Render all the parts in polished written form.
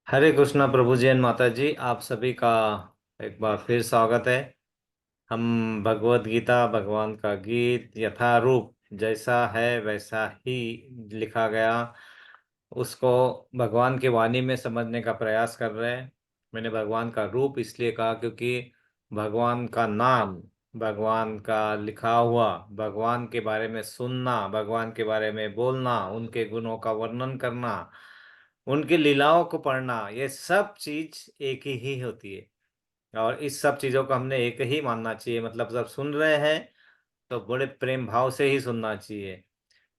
हरे कृष्णा प्रभु जी and माता जी, आप सभी का एक बार फिर स्वागत है। हम भगवत गीता भगवान का गीत यथारूप जैसा है वैसा ही लिखा गया उसको भगवान की वाणी में समझने का प्रयास कर रहे हैं। मैंने भगवान का रूप इसलिए कहा क्योंकि भगवान का नाम, भगवान का लिखा हुआ, भगवान के बारे में सुनना, भगवान के बारे में बोलना, उनके गुणों का वर्णन करना, उनकी लीलाओं को पढ़ना, ये सब चीज एक ही होती है। और इस सब चीजों को हमने एक ही मानना चाहिए। मतलब जब सुन रहे हैं तो बड़े प्रेम भाव से ही सुनना चाहिए।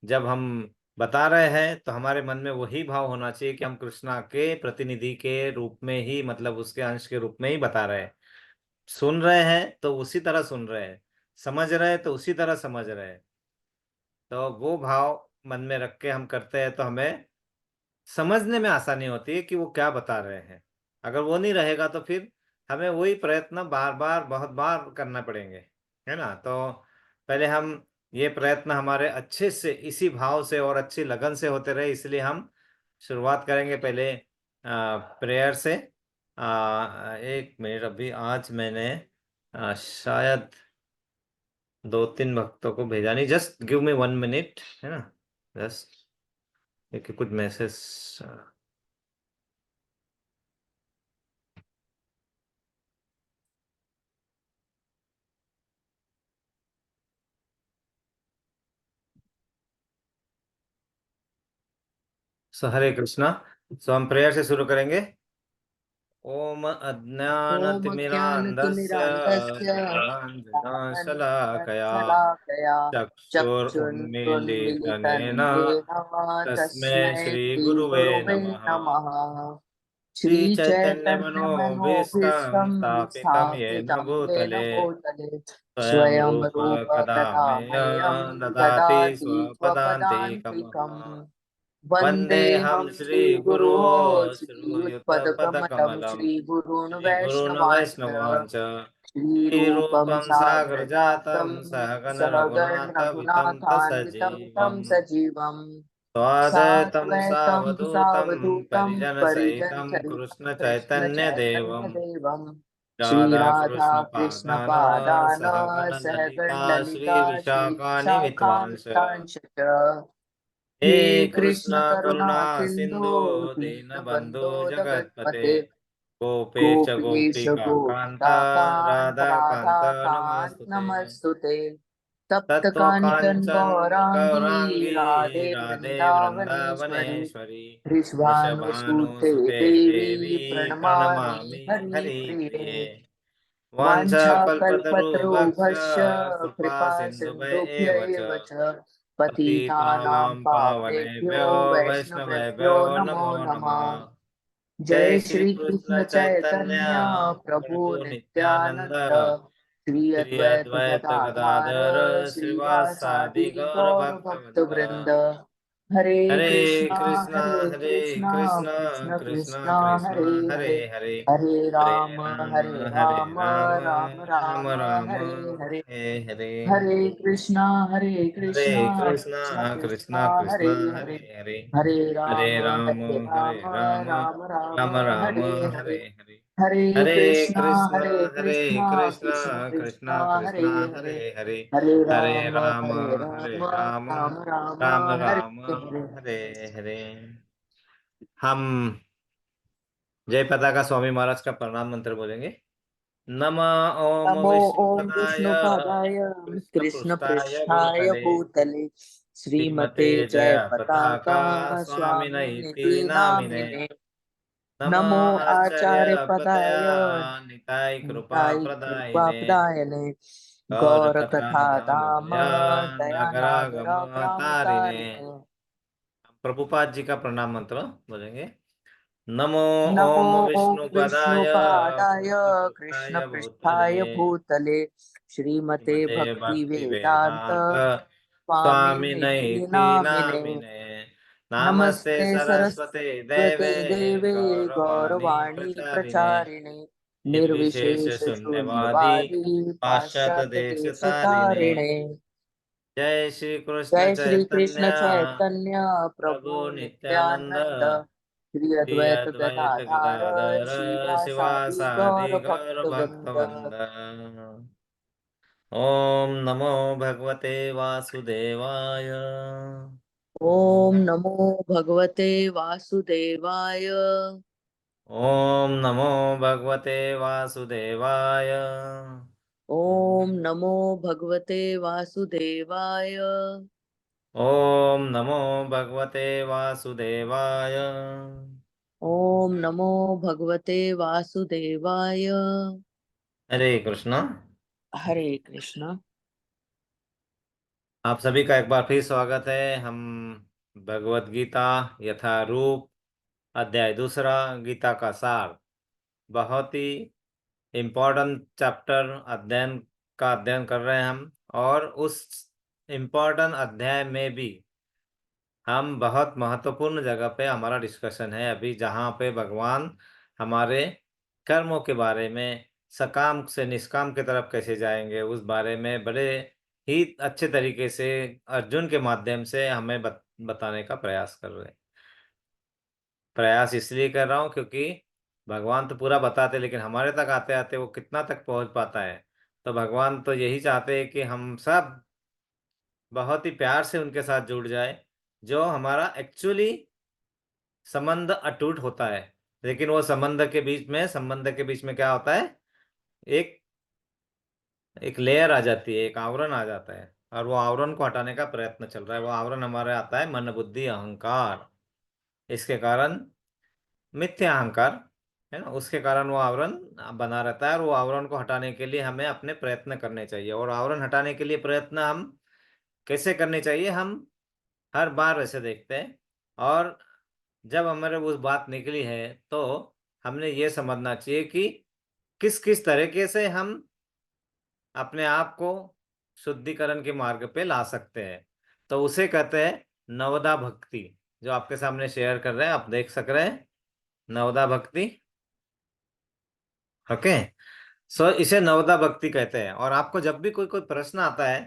जब हम बता रहे हैं तो हमारे मन में वही भाव होना चाहिए कि हम कृष्णा के प्रतिनिधि के रूप में ही, मतलब उसके अंश के रूप में ही बता रहे हैं। सुन रहे हैं तो उसी तरह सुन रहे हैं, समझ रहे हैं तो उसी तरह समझ रहे हैं। तो वो भाव मन में रख के हम करते हैं तो हमें समझने में आसानी होती है कि वो क्या बता रहे हैं। अगर वो नहीं रहेगा तो फिर हमें वही प्रयत्न बार बार बहुत बार करना पड़ेंगे, है ना। तो पहले हम ये प्रयत्न हमारे अच्छे से इसी भाव से और अच्छी लगन से होते रहे, इसलिए हम शुरुआत करेंगे पहले प्रेयर से। एक मिनट, अभी आज मैंने शायद दो तीन भक्तों को भेजा नहीं। जस्ट गिव मी 1 मिनट, है ना। जस्ट एक कुछ मैसेज। सो हरे कृष्णा। सो हम प्रेयर से शुरू करेंगे। ओम ॐ अज्ञानतिमिरान्धस्य ज्ञानतिमिरान्धस्य ज्ञानाञ्जनशलाकया ज्ञानञ्जनशलाकया चक्षुरुन्मीलितनेन चक्षुरुन्मिलितनेन तस्मै तस्मै श्रीगुरुवे श्रीगुरुवे नमः। नमः। श्रीचैतन्यमनोभीष्टं श्रीचैतन्यमनोभीष्टं स्थापितं येन स्थापितं येन भूतले भूतले स्वयं स्वयं रूप रूप कदा कदा मह्यं मह्यं ददाति ददाति स्वपदान्तिकम्। स्वपदान्तिकम्। वन्देऽहं वन्देऽहं श्रीगुरो श्रीगुरोः श्रीयुतपदकमलं श्रीयुतपदकमलं श्रीगुरून् श्रीगुरून् वैष्णवांश्च वैष्णवाञ्च श्रीरूपं श्रीरूपं साग्रजातं साग्रजातं सहगण रघुनाथवितं सहगणरघुनाथान्वितं तं तसजीवम् सजीवम् स्वाद्वैतं साद्वैतं सावधूतं सावधूतं परिजनसहितं परिजनसहितं कृष्णचैतन्यदेवं कृष्णचैतन्यदेवं राधाकृष्णपादान श्रीराधाकृष्णपादान सहगण ललिता सहगणललिता श्रीविशाखान्वितांश्च। श्रीविशाखान्वितांश्च हे हे कृष्ण कृष्ण करुणा करुणा सिन्धो सिन्धु दीनबन्धु दीनबन्धो जगत्पते जगत्पते गोपेश गोपेश गोपिका कान्ता गोपिकान्त राधा कान्त राधाकान्त नमस्तुते। नमस्तुते तप्त तत्व कांचन काञ्चन गौरांगी गौराङ्गी राधे राधे वृंदावनेश्वरी वृन्दावनेश्वरी वृषभानुसुते वृषभानुसुते देवी देवी प्रणमामि प्रणमामि हरि प्रिये। हरिप्रिये। वाञ्छाकल्पतरुभ्यश्च वाञ्छाकल्पतरुभ्यश्च कृपा कृपा सिन्धुभ्य सिन्धुभ्य एव च एव च पतितानां पतितानां पावनेभ्यो पावनेभ्यो वैष्णवेभ्यो वैष्णवेभ्यो नमो नमो नमः। नमः। जय जय श्री श्री कृष्ण कृष्ण चैतन्य चैतन्य प्रभु प्रभु नित्यानंद नित्यानंद श्री श्री अद्वैत अद्वैत गदाधार गदाधर श्रीवासादि श्रीवासादि गौर गौर भक्त भक्त वृंद। वृंद। हरे हरे कृष्णा कृष्णा हरे हरे कृष्णा कृष्णा कृष्ण कृष्णा कृष्णा कृष्णा हरे हरे हरे हरे हरे राम हरे हरे राम राम राम राम राम राम हरे हरे। हरे हरे। हरे कृष्णा हरे कृष्ण कृष्णा कृष्णा कृष्णा हरे कृष्णा हरे। हरे हरे। हरे राम हरे राम राम राम राम राम हरे हरे हरे। हरे। हरे हरे कृष्णा हरे कृष्णा कृष्णा कृष्ण कृष्णा कृष्णा हरे कृष्णा हरे। हरे हरे। हरे हरे राम राम हरे हरे राम राम राम राम राम हरे राम हरे। हरे हरे। हम जय पताका स्वामी महाराज का प्रणाम मंत्र बोलेंगे। नमः ओम नमो ओम विष्णुपदाय विष्णुपादाय कृष्ण कृष्ण पृष्ठाय पृष्ठाय भूतले भूतले श्रीमते श्रीमते जय जय पताका पताका स्वामिने स्वामी इति नामिने। नामिने। नमः नमो आचार्य आचार्य पतया पदाय निताय कृपा निताय प्रदायिने कृपाप्रदायने गौर गौर कथा कथा धाम दामोदया दया नगरागम नागरा ग्राम तारिणे। तारिणे। प्रभुपाद जी का प्रणाम मंत्र बोलेंगे। नमो नमो ओम ओम विष्णुपदाय विष्णुपादाय कृष्ण कृष्ण पृष्ठाय भूतले पृष्ठाय भूतले श्रीमते श्रीमते भक्ति भक्ति वेदांत वेदांत स्वामिने स्वामिनैति नामिने। नामिने। नमस्ते नमस्ते सरस्वते सरस्वते देवे देवे गौरवाणी गौरवाणी प्रचारिणे प्रचारिणे निर्विशेष निर्विशेष शून्यवादी शून्यवादी पाश्चात पाश्चात्य देश देश तारिणे। तारिणे। जय श्री कृष्ण जय श्री चैतन्य कृष्ण चैतन्य प्रभु प्रभु नित्यानंद नित्यानंद श्री श्री अद्वैत अद्वैत गदाधार गदाधर श्रीवासादि शिवासादि गौर गौर भक्त वृंद। भक्तवृंद। ओम नमो भगवते वासुदेवाय। ओम नमो भगवते वासुदेवाय। ओम नमो भगवते वासुदेवाय। ओम नमो भगवते वासुदेवाय। ओम नमो भगवते वासुदेवाय। ओम नमो भगवते वासुदेवाय। हरे कृष्णा। हरे कृष्ण। आप सभी का एक बार फिर स्वागत है। हम भगवत गीता यथारूप अध्याय दूसरा गीता का सार, बहुत ही इम्पोर्टेंट चैप्टर अध्ययन कर रहे हैं हम। और उस इम्पोर्टेंट अध्याय में भी हम बहुत महत्वपूर्ण जगह पे हमारा डिस्कशन है अभी, जहाँ पे भगवान हमारे कर्मों के बारे में, सकाम से निष्काम की तरफ कैसे जाएंगे उस बारे में बड़े ही अच्छे तरीके से अर्जुन के माध्यम से हमें बताने का प्रयास कर रहे हैं। प्रयास इसलिए कर रहा हूँ क्योंकि भगवान तो पूरा बताते, लेकिन हमारे तक आते आते वो कितना तक पहुंच पाता है। तो भगवान तो यही चाहते हैं कि हम सब बहुत ही प्यार से उनके साथ जुड़ जाए, जो हमारा एक्चुअली संबंध अटूट होता है। लेकिन वो संबंध के बीच में क्या होता है, एक एक लेयर आ जाती है, एक आवरण आ जाता है, और वो आवरण को हटाने का प्रयत्न चल रहा है। वो आवरण हमारे आता है मन बुद्धि अहंकार। इसके कारण मिथ्या अहंकार है ना, उसके कारण वो आवरण बना रहता है, और वो आवरण को हटाने के लिए हमें अपने प्रयत्न करने चाहिए। और आवरण हटाने के लिए प्रयत्न हम कैसे करने चाहिए, हम हर बार वैसे देखते हैं। और जब हमारे वो बात निकली है तो हमने ये समझना चाहिए कि किस किस तरीके से हम अपने आप को शुद्धिकरण के मार्ग पे ला सकते हैं। तो उसे कहते हैं नवदा भक्ति, जो आपके सामने शेयर कर रहे हैं, आप देख सक रहे हैं नवदा भक्ति। ओके। सो इसे नवदा भक्ति कहते हैं। और आपको जब भी कोई कोई प्रश्न आता है,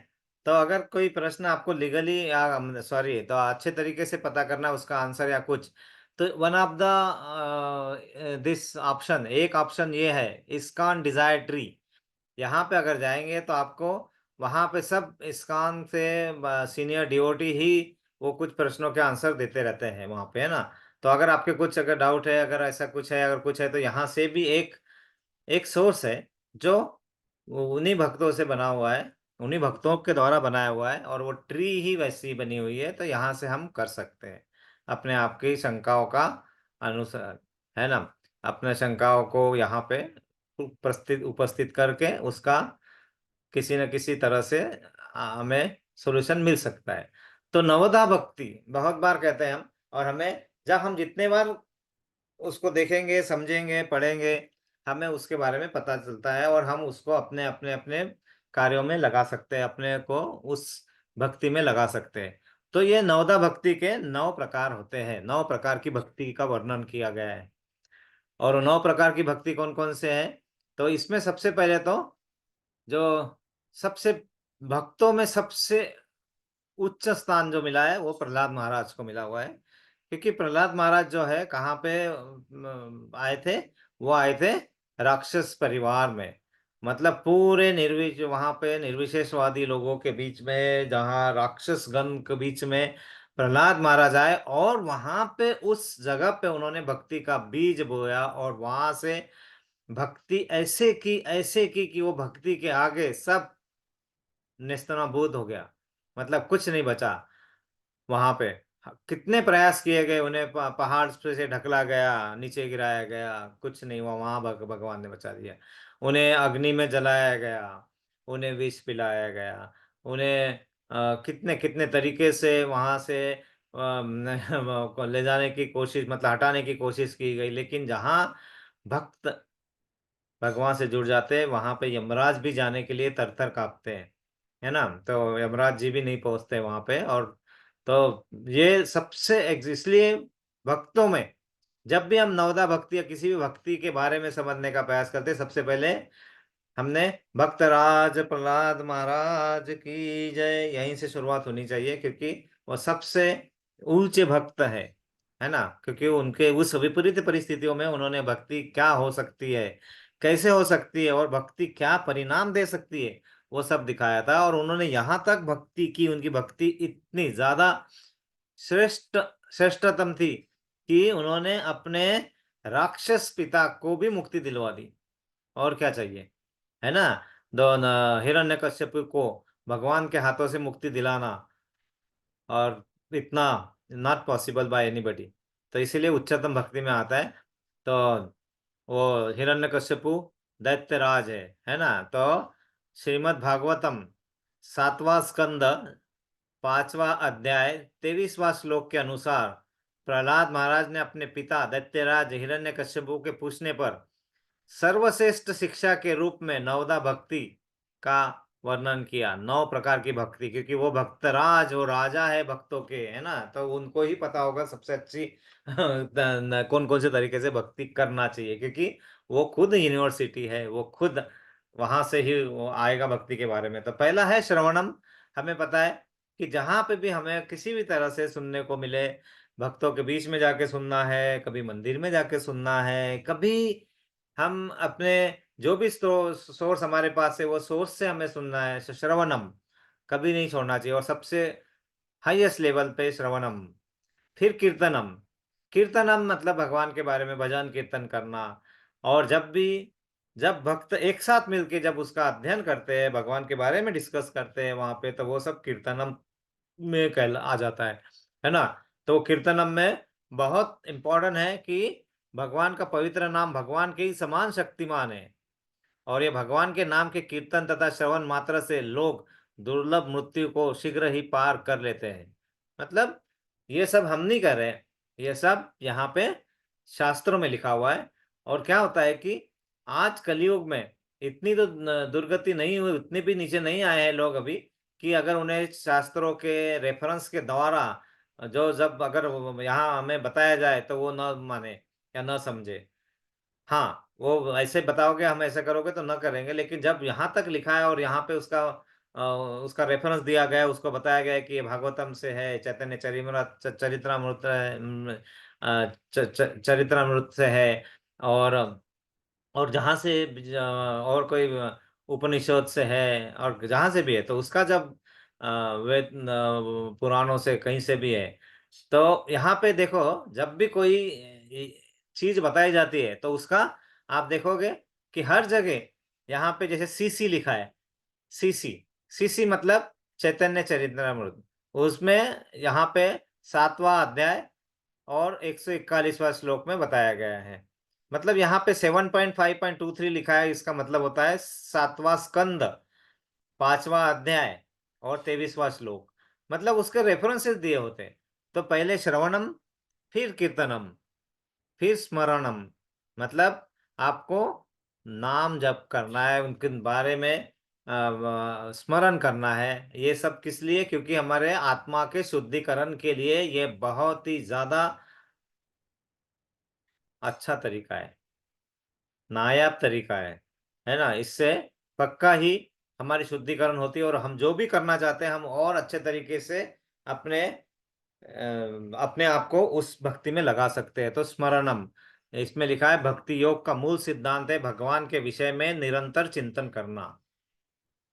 तो अगर कोई प्रश्न आपको लीगली या सॉरी तो अच्छे तरीके से पता करना है उसका आंसर या कुछ, तो one of the this option, एक ऑप्शन ये है, इस्कॉन डिजायर ट्री। यहाँ पे अगर जाएंगे तो आपको वहाँ पे सब इस्कॉन से सीनियर डिवोटी ही वो कुछ प्रश्नों के आंसर देते रहते हैं वहाँ पे, है ना। तो अगर आपके कुछ अगर डाउट है, अगर ऐसा कुछ है, अगर कुछ है, तो यहाँ से भी एक एक सोर्स है जो उन्हीं भक्तों से बना हुआ है, उन्हीं भक्तों के द्वारा बनाया हुआ है, और वो ट्री ही वैसी बनी हुई है। तो यहाँ से हम कर सकते हैं अपने आप की शंकाओं का अनुसार, है ना। अपने शंकाओं को यहाँ पे उपस्थित उपस्थित करके उसका किसी न किसी तरह से हमें सॉल्यूशन मिल सकता है। तो नवदा भक्ति बहुत बार कहते हैं हम, और हमें जब हम जितने बार उसको देखेंगे, समझेंगे, पढ़ेंगे, हमें उसके बारे में पता चलता है, और हम उसको अपने अपने अपने कार्यों में लगा सकते हैं, अपने को उस भक्ति में लगा सकते हैं। तो ये नवदा भक्ति के 9 प्रकार होते हैं। 9 प्रकार की भक्ति का वर्णन किया गया है। और वो 9 प्रकार की भक्ति कौन कौन से हैं, तो इसमें सबसे पहले तो जो सबसे भक्तों में सबसे उच्च स्थान जो मिला है वो प्रहलाद महाराज को मिला हुआ है। क्योंकि प्रहलाद महाराज जो है कहाँ पे आए थे, वो आए थे राक्षस परिवार में। मतलब पूरे वहां पे निर्विशेषवादी लोगों के बीच में, जहाँ राक्षस गण के बीच में प्रहलाद महाराज आए, और वहां पे उस जगह पे उन्होंने भक्ति का बीज बोया, और वहां से भक्ति ऐसे की कि वो भक्ति के आगे सब नेस्तनाबूद हो गया। मतलब कुछ नहीं बचा वहां पे। कितने प्रयास किए गए, उन्हें पहाड़ पे से ढकला गया, नीचे गिराया गया, कुछ नहीं हुआ। वहां भगवान ने बचा दिया। उन्हें अग्नि में जलाया गया, उन्हें विष पिलाया गया, उन्हें कितने कितने तरीके से वहां से को ले जाने की कोशिश, मतलब हटाने की कोशिश की गई। लेकिन जहां भक्त भगवान से जुड़ जाते हैं, वहां पे यमराज भी जाने के लिए तर तर कांपते हैं, है ना। तो यमराज जी भी नहीं पहुंचते वहां पे। और तो ये इसलिए भक्तों में जब भी हम नवदा भक्ति या किसी भी भक्ति के बारे में समझने का प्रयास करते हैं, सबसे पहले हमने भक्तराज प्रहलाद महाराज की जय यहीं से शुरुआत होनी चाहिए, क्योंकि वो सबसे ऊंचे भक्त है ना। क्योंकि उनके उस विपरीत परिस्थितियों में उन्होंने भक्ति क्या हो सकती है, कैसे हो सकती है, और भक्ति क्या परिणाम दे सकती है, वो सब दिखाया था। और उन्होंने यहाँ तक भक्ति की, उनकी भक्ति इतनी ज्यादा श्रेष्ठ श्रेष्ठतम थी कि उन्होंने अपने राक्षस पिता को भी मुक्ति दिलवा दी। और क्या चाहिए, है ना। हिरण्यकश्यप को भगवान के हाथों से मुक्ति दिलाना, और इतना नॉट पॉसिबल बाय एनीबडी। तो इसीलिए उच्चतम भक्ति में आता है। तो वो हिरण्यकश्यपु दैत्यराज है ना। तो श्रीमद् भागवतम 7वां स्कंद 5वां अध्याय 23वां श्लोक के अनुसार प्रहलाद महाराज ने अपने पिता दैत्यराज हिरण्यकश्यपु के पूछने पर सर्वश्रेष्ठ शिक्षा के रूप में नवदा भक्ति का वर्णन किया। 9 प्रकार की भक्ति, क्योंकि वो भक्तराज, वो राजा है भक्तों के, है ना। तो उनको ही पता होगा सबसे अच्छी कौन कौन से तरीके से भक्ति करना चाहिए, क्योंकि वो खुद यूनिवर्सिटी है, वो खुद वहां से ही वो आएगा भक्ति के बारे में। तो पहला है श्रवणम। हमें पता है कि जहां पे भी हमें किसी भी तरह से सुनने को मिले, भक्तों के बीच में जाके सुनना है, कभी मंदिर में जाके सुनना है, कभी हम अपने जो भी सोर्स हमारे पास है वो सोर्स से हमें सुनना है। श्रवणम कभी नहीं छोड़ना चाहिए, और सबसे हाईएस्ट लेवल पे श्रवणम। फिर कीर्तनम। कीर्तनम मतलब भगवान के बारे में भजन कीर्तन करना। और जब भक्त एक साथ मिलके जब उसका अध्ययन करते हैं, भगवान के बारे में डिस्कस करते हैं वहां पे, तो वो सब कीर्तनम में कहला आ जाता है ना। तो कीर्तनम में बहुत इंपॉर्टेंट है कि भगवान का पवित्र नाम भगवान के ही समान शक्तिमान है। और ये भगवान के नाम के कीर्तन तथा श्रवण मात्र से लोग दुर्लभ मृत्यु को शीघ्र ही पार कर लेते हैं। मतलब ये सब हम नहीं कर रहे, ये सब यहाँ पे शास्त्रों में लिखा हुआ है। और क्या होता है कि आज कलयुग में इतनी तो दुर्गति नहीं हुई, उतने भी नीचे नहीं आए हैं लोग अभी, कि अगर उन्हें शास्त्रों के रेफरेंस के द्वारा जो जब अगर यहाँ हमें बताया जाए तो वो न माने या न समझे। हाँ, वो ऐसे बताओगे, हम ऐसे करोगे तो न करेंगे, लेकिन जब यहाँ तक लिखा है और यहाँ पे उसका रेफरेंस दिया गया है, उसको बताया गया है कि ये भागवतम से है, चैतन्य चरित्रामृत चरित्रामृत से है, और जहाँ से और कोई उपनिषद से है, और जहाँ से भी है, तो उसका जब वेद पुराणों से कहीं से भी है, तो यहाँ पे देखो, जब भी कोई चीज बताई जाती है तो उसका आप देखोगे कि हर जगह यहाँ पे जैसे सीसी लिखा है। सीसी सीसी मतलब चैतन्य चरित्रामृत। उसमें यहाँ पे 7वां अध्याय और 141वां श्लोक में बताया गया है। मतलब यहाँ पे 7.5.23 लिखा है, इसका मतलब होता है 7वां स्कंद 5वां अध्याय और 23वां श्लोक। मतलब उसके रेफरेंसेस दिए होते हैं। तो पहले श्रवणम, फिर कीर्तनम, फिर स्मरणम। मतलब आपको नाम जप करना है, उनके बारे में स्मरण करना है। ये सब किस लिए? क्योंकि हमारे आत्मा के शुद्धिकरण के लिए ये बहुत ही ज्यादा अच्छा तरीका है, नायाब तरीका है ना। इससे पक्का ही हमारी शुद्धिकरण होती है, और हम जो भी करना चाहते हैं हम और अच्छे तरीके से अपने अपने आप को उस भक्ति में लगा सकते हैं। तो स्मरणम, इसमें लिखा है भक्ति योग का मूल सिद्धांत है भगवान के विषय में निरंतर चिंतन करना।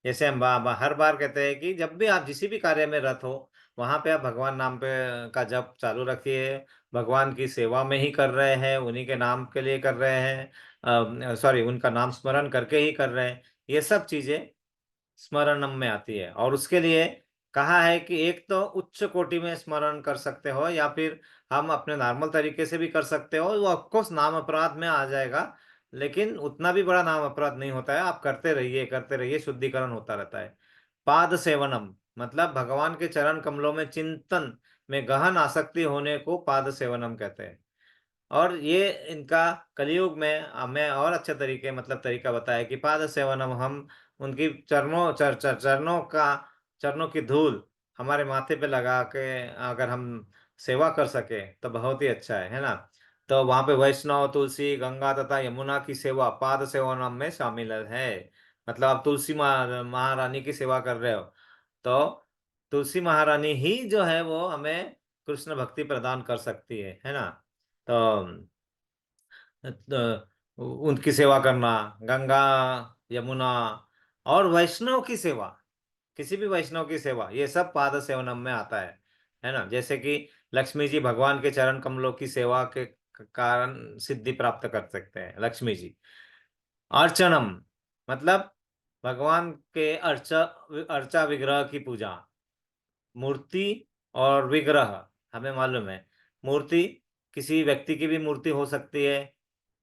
जैसे हम हर बार कहते हैं कि जब भी आप जिस भी कार्य में रत हो, वहां पे आप भगवान नाम पे का जप चालू रखिए। भगवान की सेवा में ही कर रहे हैं, उन्हीं के नाम के लिए कर रहे हैं, सॉरी, उनका नाम स्मरण करके ही कर रहे हैं। ये सब चीजें स्मरणम में आती है। और उसके लिए कहा है कि एक तो उच्च कोटि में स्मरण कर सकते हो, या फिर हम अपने नॉर्मल तरीके से भी कर सकते हो। वो ऑफकोर्स नाम अपराध में आ जाएगा, लेकिन उतना भी बड़ा नाम अपराध नहीं होता है। आप करते रहिए, शुद्धिकरण होता रहता है। पाद सेवनम मतलब भगवान के चरण कमलों में चिंतन में गहन आसक्ति होने को पाद सेवनम कहते हैं। और ये इनका कलयुग में हमें और अच्छे तरीके मतलब तरीका बताया कि पाद सेवनम, हम उनकी चरणों की धूल हमारे माथे पे लगा के अगर हम सेवा कर सके तो बहुत ही अच्छा है ना। तो वहां पे वैष्णव, तुलसी, गंगा तथा यमुना की सेवा पाद सेवनम में शामिल है। मतलब आप तुलसी महारानी की सेवा कर रहे हो, तो तुलसी महारानी ही जो है वो हमें कृष्ण भक्ति प्रदान कर सकती है ना। तो उनकी सेवा करना, गंगा, यमुना, और वैष्णव की सेवा, किसी भी वैष्णव की सेवा, ये सब पाद सेवनम में आता है ना। जैसे कि लक्ष्मी जी भगवान के चरण कमलों की सेवा के कारण सिद्धि प्राप्त कर सकते हैं लक्ष्मी जी। अर्चनम मतलब भगवान के अर्चा अर्चा विग्रह की पूजा, मूर्ति और विग्रह, हमें मालूम है मूर्ति किसी व्यक्ति की भी मूर्ति हो सकती है,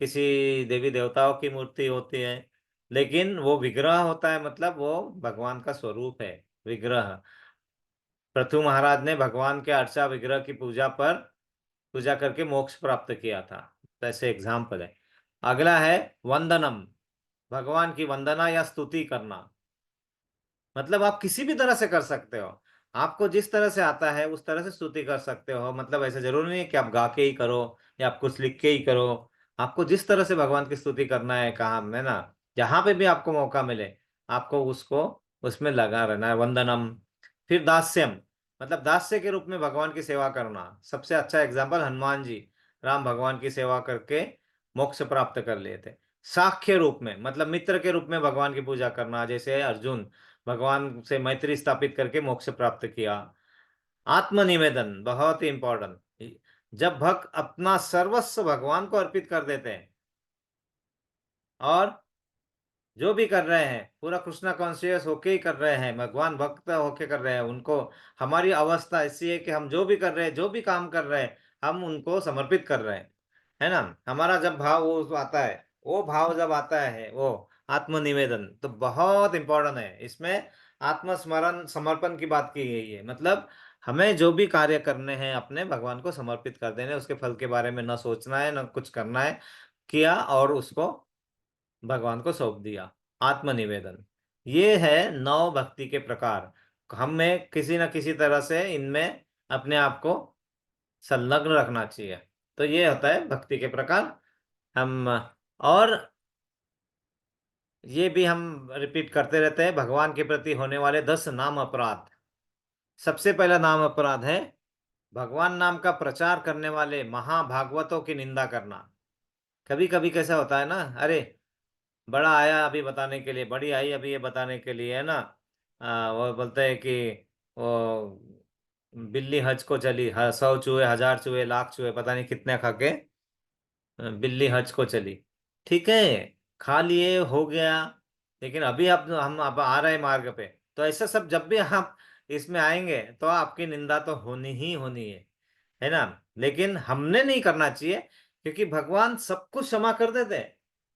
किसी देवी देवताओं की मूर्ति होती है, लेकिन वो विग्रह होता है, मतलब वो भगवान का स्वरूप है विग्रह। पृथु महाराज ने भगवान के अर्चा विग्रह की पूजा करके मोक्ष प्राप्त किया था। तो ऐसे एग्जाम्पल है। अगला है वंदनम, भगवान की वंदना या स्तुति करना। मतलब आप किसी भी तरह से कर सकते हो, आपको जिस तरह से आता है उस तरह से स्तुति कर सकते हो। मतलब ऐसा जरूरी नहीं है कि आप गा के ही करो या आप कुछ लिख के ही करो। आपको जिस तरह से भगवान की स्तुति करना है, कहा है ना, जहां पे भी आपको मौका मिले आपको उसको उसमें लगा रहना है। वंदनम। फिर दास्यम, मतलब दास्य के रूप में भगवान की सेवा करना। सबसे अच्छा एग्जाम्पल हनुमान जी, राम भगवान की सेवा करके मोक्ष प्राप्त कर लिए थे। साख्य रूप में मतलब मित्र के रूप में भगवान की पूजा करना, जैसे अर्जुन भगवान से मैत्री स्थापित करके मोक्ष प्राप्त किया। आत्मनिवेदन बहुत ही इंपॉर्टेंट, जब भक्त अपना सर्वस्व भगवान को अर्पित कर देते हैं और जो भी कर रहे हैं पूरा कृष्णा कॉन्शियस होके ही कर रहे हैं, भगवान भक्त होके कर रहे हैं उनको, हमारी अवस्था ऐसी है कि हम जो भी कर रहे हैं, जो भी काम कर रहे हैं, हम उनको समर्पित कर रहे हैं, है ना। हमारा जब भाव वो आता है, वो भाव जब आता है, वो आत्मनिवेदन तो बहुत इंपॉर्टेंट है इसमें। आत्मस्मरण समर्पण की बात की गई है, मतलब हमें जो भी कार्य करने हैं अपने भगवान को समर्पित कर देने, उसके फल के बारे में न सोचना है न कुछ करना है, किया और उसको भगवान को सौंप दिया। आत्मनिवेदन, ये है नौ भक्ति के प्रकार। हमें किसी न किसी तरह से इनमें अपने आप को संलग्न रखना चाहिए। तो ये होता है भक्ति के प्रकार। हम और ये भी हम रिपीट करते रहते हैं, भगवान के प्रति होने वाले 10 नाम अपराध। सबसे पहला नाम अपराध है भगवान नाम का प्रचार करने वाले महाभागवतों की निंदा करना। कभी कभी कैसा होता है ना, अरे बड़ा आया अभी बताने के लिए, बड़ी आई अभी ये बताने के लिए, है ना। वो बोलते हैं कि वो बिल्ली हज को चली, 100 चूहे, 1000 चूहे, लाख चूहे, पता नहीं कितने खा के बिल्ली हज को चली। ठीक है, खा लिए हो गया, लेकिन अभी आप हम अब आ रहे हैं मार्ग पे, तो ऐसा सब जब भी आप इसमें आएंगे तो आपकी निंदा तो होनी ही होनी है ना। लेकिन हमने नहीं करना चाहिए, क्योंकि भगवान सब कुछ क्षमा कर देते हैं,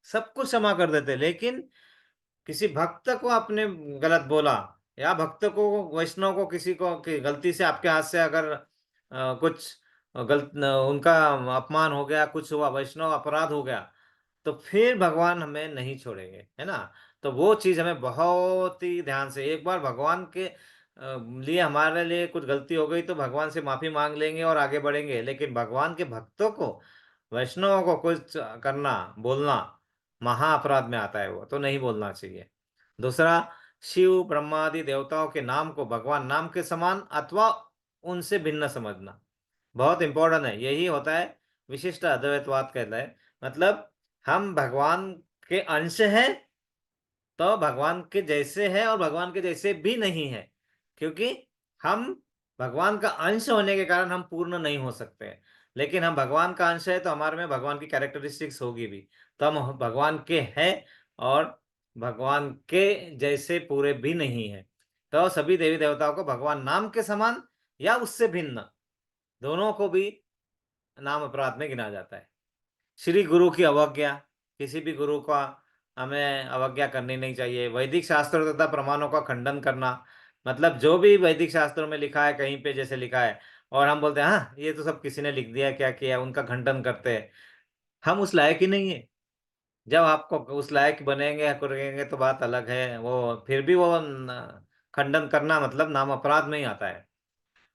सब कुछ क्षमा कर देते हैं। लेकिन किसी भक्त को आपने गलत बोला, या भक्त को, वैष्णव को, किसी को कि गलती से आपके हाथ से अगर कुछ गलत उनका अपमान हो गया, कुछ हुआ, वैष्णव अपराध हो गया, तो फिर भगवान हमें नहीं छोड़ेंगे, है ना। तो वो चीज हमें बहुत ही ध्यान से, एक बार भगवान के लिए हमारे लिए कुछ गलती हो गई तो भगवान से माफी मांग लेंगे और आगे बढ़ेंगे, लेकिन भगवान के भक्तों को, वैष्णवों को कुछ करना, बोलना महा अपराध में आता है, वो तो नहीं बोलना चाहिए। दूसरा, शिव ब्रह्मादि देवताओं के नाम को भगवान नाम के समान अथवा उनसे भिन्न समझना बहुत इंपॉर्टेंट है। यही होता है विशिष्ट अद्वैतवाद कहता है। मतलब हम भगवान के अंश हैं तो भगवान के जैसे है और भगवान के जैसे भी नहीं है, क्योंकि हम भगवान का अंश होने के कारण हम पूर्ण नहीं हो सकते। लेकिन हम भगवान का अंश है तो हमारे में भगवान की कैरेक्टरिस्टिक्स होगी भी, तो हम भगवान के हैं और भगवान के जैसे पूरे भी नहीं है। तो सभी देवी देवताओं को भगवान नाम के समान या उससे भिन्न, दोनों को भी नाम अपराध में गिना जाता है। श्री गुरु की अवज्ञा, किसी भी गुरु का हमें अवज्ञा करनी नहीं चाहिए। वैदिक शास्त्रों तथा प्रमाणों का खंडन करना, मतलब जो भी वैदिक शास्त्रों में लिखा है, कहीं पे जैसे लिखा है और हम बोलते हैं हाँ ये तो सब किसी ने लिख दिया, क्या किया, उनका खंडन करते हैं। हम उस लायक ही नहीं है। जब आपको उस लायक बनेंगे करेंगे तो बात अलग है, वो फिर भी वो खंडन करना मतलब नाम अपराध में ही आता है।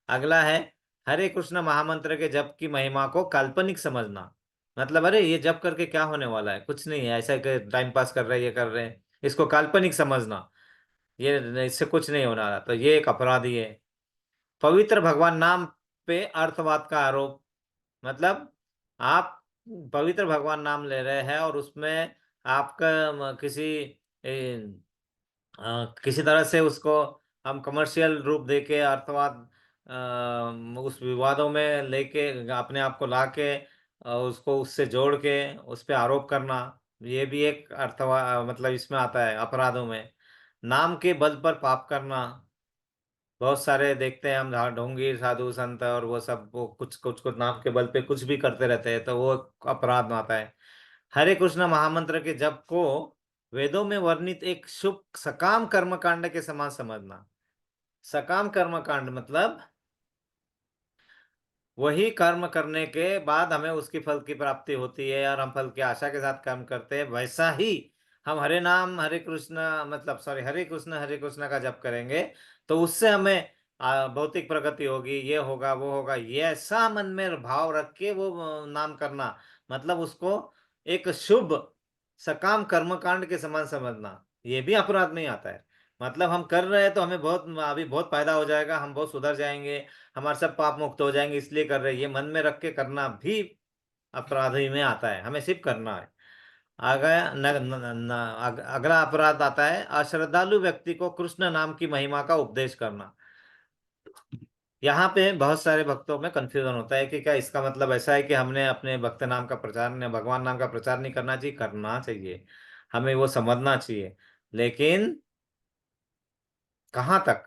अगला है हरे कृष्ण महामंत्र के जप की महिमा को काल्पनिक समझना। मतलब अरे ये जप करके क्या होने वाला है, कुछ नहीं है, ऐसा टाइम पास कर रहे हैं, ये कर रहे हैं, इसको काल्पनिक समझना, ये इससे कुछ नहीं होना, तो ये एक अपराध ही है। पवित्र भगवान नाम पे अर्थवाद का आरोप, मतलब आप पवित्र भगवान नाम ले रहे हैं और उसमें आपका किसी तरह से उसको हम कमर्शियल रूप देके अर्थवाद उस विवादों में लेके अपने आप को लाके उसको उससे जोड़ के उस पे आरोप करना, ये भी एक अर्थवा मतलब इसमें आता है अपराधों में। नाम के बल पर पाप करना, बहुत सारे देखते हैं हम ढोंगी साधु संत और वो सब, वो कुछ कुछ कुछ नाम के बल पे कुछ भी करते रहते हैं, तो वो अपराध में आता है। हरे कृष्ण महामंत्र के जप को वेदों में वर्णित एक शुभ सकाम कर्मकांड के समान समझना। सकाम कर्मकांड मतलब वही कर्म करने के बाद हमें उसकी फल की प्राप्ति होती है और हम फल की आशा के साथ कर्म करते हैं, वैसा ही हम हरे नाम हरे कृष्ण, मतलब सॉरी, हरे कृष्ण का जप करेंगे तो उससे हमें भौतिक प्रगति होगी, ये होगा वो होगा, ये ऐसा मन में भाव रख के वो नाम करना, मतलब उसको एक शुभ सकाम कर्मकांड के समान समझना, ये भी अपराध में ही आता है। मतलब हम कर रहे हैं तो हमें बहुत अभी बहुत फायदा हो जाएगा, हम बहुत सुधर जाएंगे, हमारे सब पाप मुक्त हो जाएंगे, इसलिए कर रहे हैं, ये मन में रख के करना भी अपराध ही में आता है, हमें सिर्फ करना है। आगे अगला अपराध आता है अश्रद्धालु व्यक्ति को कृष्ण नाम की महिमा का उपदेश करना। यहाँ पे बहुत सारे भक्तों में कंफ्यूजन होता है कि क्या इसका मतलब ऐसा है कि हमने अपने भक्त नाम का प्रचार भगवान नाम का प्रचार नहीं करना चाहिए, करना चाहिए, हमें वो समझना चाहिए, लेकिन कहाँ तक,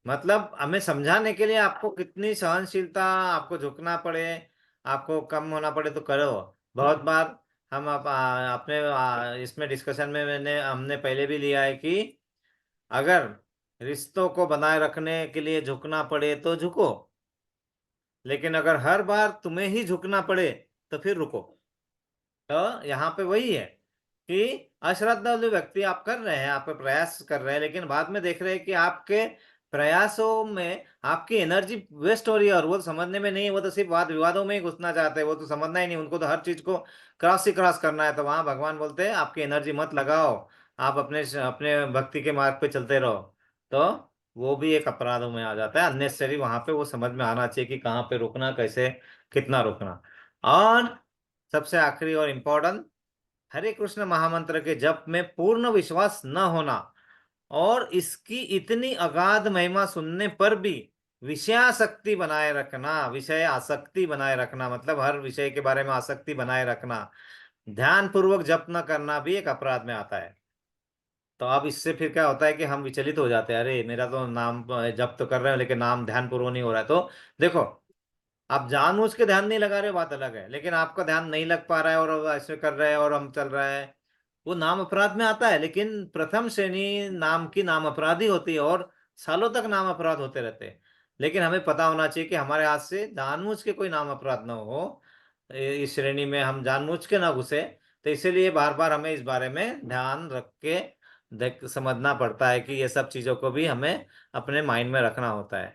मतलब हमें समझाने के लिए आपको कितनी सहनशीलता, आपको झुकना पड़े, आपको कम होना पड़े तो करो। बहुत बार हम अपने इसमें डिस्कशन में मैंने हमने पहले भी लिया है कि अगर रिश्तों को बनाए रखने के लिए झुकना पड़े तो झुको, लेकिन अगर हर बार तुम्हें ही झुकना पड़े तो फिर रुको। तो यहाँ पे वही है कि अश्रद्धालु व्यक्ति आप कर रहे हैं, आप प्रयास कर रहे हैं, लेकिन बाद में देख रहे हैं कि आपके प्रयासों में आपकी एनर्जी वेस्ट हो रही है और वो तो समझने में नहीं, वो तो सिर्फ वाद विवादों में ही घुसना चाहते हैं, वो तो समझना ही नहीं, उनको तो हर चीज को क्रॉस ही क्रॉस करना है। तो वहां भगवान बोलते हैं आपकी एनर्जी मत लगाओ, आप अपने अपने भक्ति के मार्ग पे चलते रहो। तो वो भी एक अपराधों में आ जाता है, अननेसेसरी, वहां पे वो समझ में आना चाहिए कि कहाँ पे रुकना, कैसे कितना रुकना। और सबसे आखिरी और इम्पोर्टेंट, हरे कृष्ण महामंत्र के जप में पूर्ण विश्वास न होना और इसकी इतनी अगाध महिमा सुनने पर भी विषयासक्ति बनाए रखना, विषय आसक्ति बनाए रखना, मतलब हर विषय के बारे में आसक्ति बनाए रखना, ध्यान पूर्वक जप न करना भी एक अपराध में आता है। तो अब इससे फिर क्या होता है कि हम विचलित हो जाते हैं, अरे मेरा तो नाम जप तो कर रहे हो लेकिन नाम ध्यान पूर्वक नहीं हो रहा है। तो देखो, आप जानबूझ के ध्यान नहीं लगा रहे हो बात अलग है, लेकिन आपका ध्यान नहीं लग पा रहा है और ऐसे कर रहे हैं और हम चल रहा है, वो नाम अपराध में आता है। लेकिन प्रथम श्रेणी नाम की नाम अपराधी होती है और सालों तक नाम अपराध होते रहते हैं। लेकिन हमें पता होना चाहिए कि हमारे हाथ से जानबूझ के कोई नाम अपराध ना हो, इस श्रेणी में हम जानबूझ के ना घुसे। तो इसीलिए बार बार हमें इस बारे में ध्यान रख के देख समझना पड़ता है कि ये सब चीज़ों को भी हमें अपने माइंड में रखना होता है।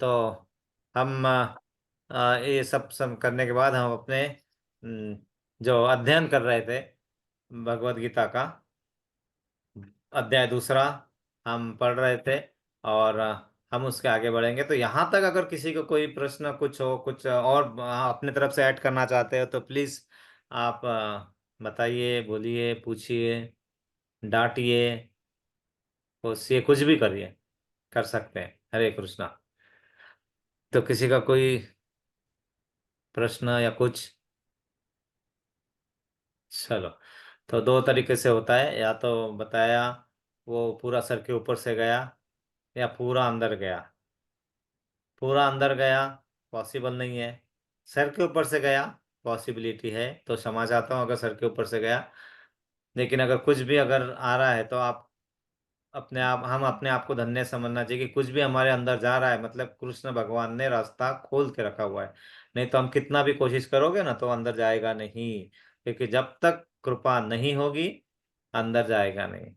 तो हम ये सब करने के बाद हम अपने जो अध्ययन कर रहे थे भगवत गीता का अध्याय दूसरा हम पढ़ रहे थे, और हम उसके आगे बढ़ेंगे। तो यहाँ तक अगर किसी को कोई प्रश्न कुछ हो, कुछ और अपने तरफ से ऐड करना चाहते हो तो प्लीज आप बताइए, बोलिए, पूछिए, डांटिए, कोसिए, कुछ भी करिए, कर सकते हैं। हरे कृष्णा। तो किसी का कोई प्रश्न या कुछ? चलो, तो दो तरीके से होता है, या तो बताया वो पूरा सर के ऊपर से गया या पूरा अंदर गया। पूरा अंदर गया पॉसिबल नहीं है, सर के ऊपर से गया पॉसिबिलिटी है, तो क्षमा चाहता हूँ अगर सर के ऊपर से गया। लेकिन अगर कुछ भी अगर आ रहा है तो आप अपने आप, हम अपने आप को धन्य समझना चाहिए कि कुछ भी हमारे अंदर जा रहा है, मतलब कृष्ण भगवान ने रास्ता खोल के रखा हुआ है। नहीं तो हम कितना भी कोशिश करोगे ना तो अंदर जाएगा नहीं, क्योंकि जब तक कृपा नहीं होगी अंदर जाएगा नहीं।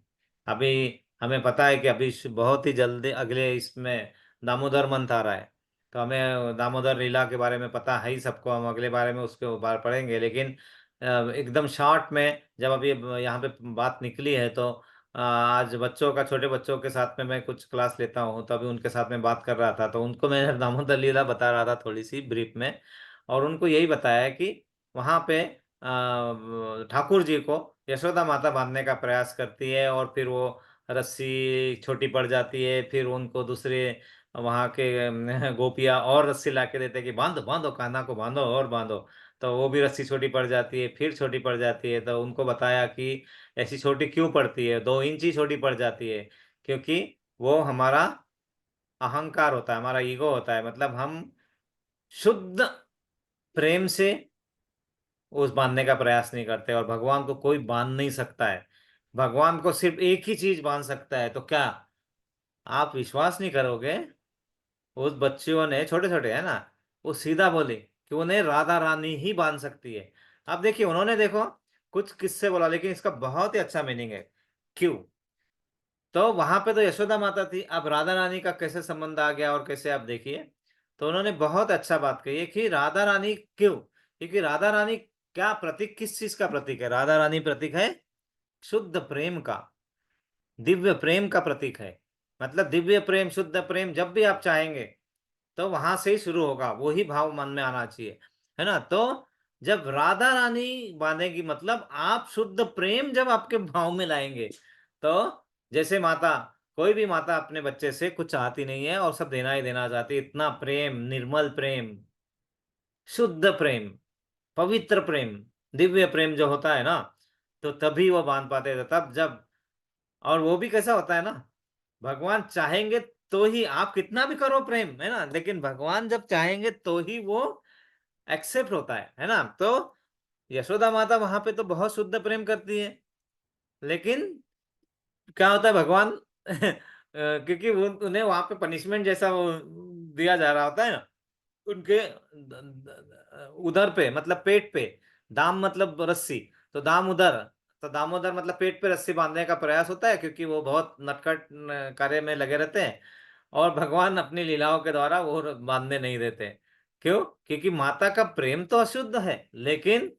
अभी हमें पता है कि अभी बहुत ही जल्दी अगले इसमें दामोदर मंथ आ रहा है, तो हमें दामोदर लीला के बारे में पता है ही सबको, हम अगले बारे में उसके बारे पढ़ेंगे। लेकिन एकदम शॉर्ट में जब अभी यहाँ पे बात निकली है तो आज बच्चों का, छोटे बच्चों के साथ में मैं कुछ क्लास लेता हूँ, तभी उनके साथ में बात कर रहा था, तो उनको मैं दामोदर लीला बता रहा था थोड़ी सी ब्रीफ में। और उनको यही बताया कि वहां पे ठाकुर जी को यशोदा माता बांधने का प्रयास करती है, और फिर वो रस्सी छोटी पड़ जाती है, फिर उनको दूसरे वहां के गोपियां और रस्सी ला के देते हैं कि बांधो बांधो, कान्हा को बांधो और बांधो। तो वो भी रस्सी छोटी पड़ जाती है, फिर छोटी पड़ जाती है। तो उनको बताया कि ऐसी छोटी क्यों पड़ती है, 2 इंच ही छोटी पड़ जाती है, क्योंकि वो हमारा अहंकार होता है, हमारा ईगो होता है। मतलब हम शुद्ध प्रेम से उस बांधने का प्रयास नहीं करते, और भगवान को कोई बांध नहीं सकता है। भगवान को सिर्फ एक ही चीज बांध सकता है, तो क्या आप विश्वास नहीं करोगे, उस बच्चियों ने, छोटे छोटे है ना, वो सीधा बोले कि उन्हें राधा रानी ही बांध सकती है। अब देखिए, उन्होंने देखो कुछ किससे बोला, लेकिन इसका बहुत ही अच्छा मीनिंग है। क्यों? तो वहां पे तो यशोदा माता थी, अब राधा रानी का कैसे संबंध आ गया, और कैसे, आप देखिए। तो उन्होंने बहुत अच्छा बात कही है कि राधा रानी क्यों, क्योंकि राधा रानी क्या प्रतीक, किस चीज का प्रतीक है? राधा रानी प्रतीक है शुद्ध प्रेम का, दिव्य प्रेम का प्रतीक है। मतलब दिव्य प्रेम, शुद्ध प्रेम जब भी आप चाहेंगे, तो वहां से ही शुरू होगा, वो ही भाव मन में आना चाहिए, है ना। तो जब राधा रानी बांधेगी, मतलब आप शुद्ध प्रेम जब आपके भाव में लाएंगे, तो जैसे माता, कोई भी माता अपने बच्चे से कुछ चाहती नहीं है, और सब देना ही देना चाहती है, इतना प्रेम, निर्मल प्रेम, शुद्ध प्रेम, पवित्र प्रेम, दिव्य प्रेम जो होता है ना, तो तभी वो बांध पाते थे, तब जब। और वो भी कैसा होता है ना, भगवान चाहेंगे तो ही, आप कितना भी करो प्रेम, है ना, लेकिन भगवान जब चाहेंगे तो ही वो एक्सेप्ट होता है ना। तो यशोदा माता वहां पे तो बहुत शुद्ध प्रेम करती है, लेकिन क्या होता है, भगवान क्योंकि उन्हें वहां पे पनिशमेंट जैसा वो दिया जा रहा होता है ना, उनके उधर पे, मतलब पेट पे, दाम मतलब रस्सी, तो दाम उधर, तो दामोदर मतलब पेट पे रस्सी बांधने का प्रयास होता है, क्योंकि वो बहुत नटखट कार्य में लगे रहते हैं, और भगवान अपनी लीलाओं के द्वारा वो बांधने नहीं देते। क्यों? क्योंकि माता का प्रेम तो अशुद्ध है, लेकिन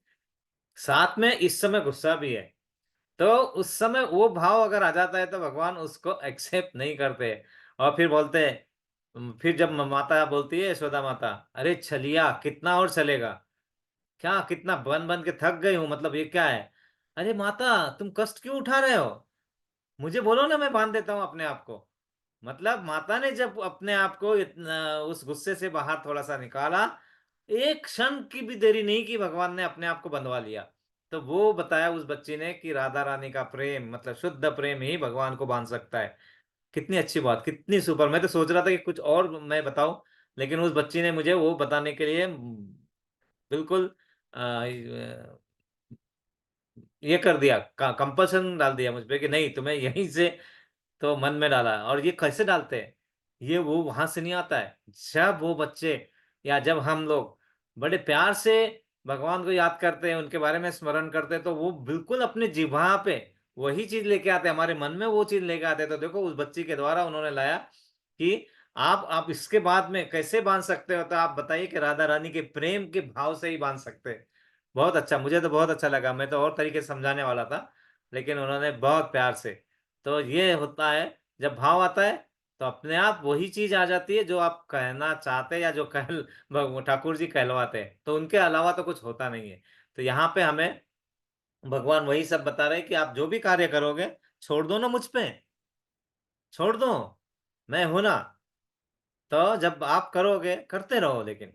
साथ में इस समय गुस्सा भी है। तो उस समय वो भाव अगर आ जाता है, तो भगवान उसको एक्सेप्ट नहीं करते, और फिर बोलते हैं, फिर जब माता बोलती है, यशोदा माता, अरे छलिया, कितना और चलेगा? क्या, कितना बन बन के थक गई हूं, मतलब ये क्या है? अरे माता, तुम कष्ट क्यों उठा रहे हो? मुझे बोलो ना, मैं बांध देता हूँ अपने आप को। मतलब माता ने जब अपने आप को इतना उस गुस्से से बाहर थोड़ा सा निकाला, एक क्षण की भी देरी नहीं की, भगवान ने अपने आप को बंधवा लिया। तो वो बताया उस बच्ची ने कि राधा रानी का प्रेम, मतलब शुद्ध प्रेम ही भगवान को बांध सकता है। कितनी अच्छी बात, कितनी सुपर। मैं तो सोच रहा था कि कुछ और मैं बताऊं, लेकिन उस बच्ची ने मुझे वो बताने के लिए बिल्कुल ये कर दिया, कंपल्सन डाल दिया मुझ पे कि नहीं, तुम्हें यहीं से, तो मन में डाला। और ये कैसे डालते हैं? ये वो वहां से नहीं आता है, जब वो बच्चे, या जब हम लोग बड़े प्यार से भगवान को याद करते हैं, उनके बारे में स्मरण करते हैं, तो वो बिल्कुल अपने जिह्वा पे वही चीज लेके आते हैं, हमारे मन में वो चीज लेके आते हैं। तो देखो, उस बच्ची के द्वारा उन्होंने लाया कि आप इसके बाद में कैसे बांध सकते हो, तो आप बताइए कि राधा रानी के प्रेम के भाव से ही बांध सकते हैं। बहुत अच्छा, मुझे तो बहुत अच्छा लगा। मैं तो और तरीके से समझाने वाला था, लेकिन उन्होंने बहुत प्यार से। तो ये होता है, जब भाव आता है, तो अपने आप वही चीज आ जाती है जो आप कहना चाहते हैं, या जो ठाकुर जी कहलवाते हैं, तो उनके अलावा तो कुछ होता नहीं है। तो यहाँ पे हमें भगवान वही सब बता रहे हैं कि आप जो भी कार्य करोगे, छोड़ दो ना मुझ पे, छोड़ दो, मैं हूं ना। तो जब आप करोगे, करते रहो, लेकिन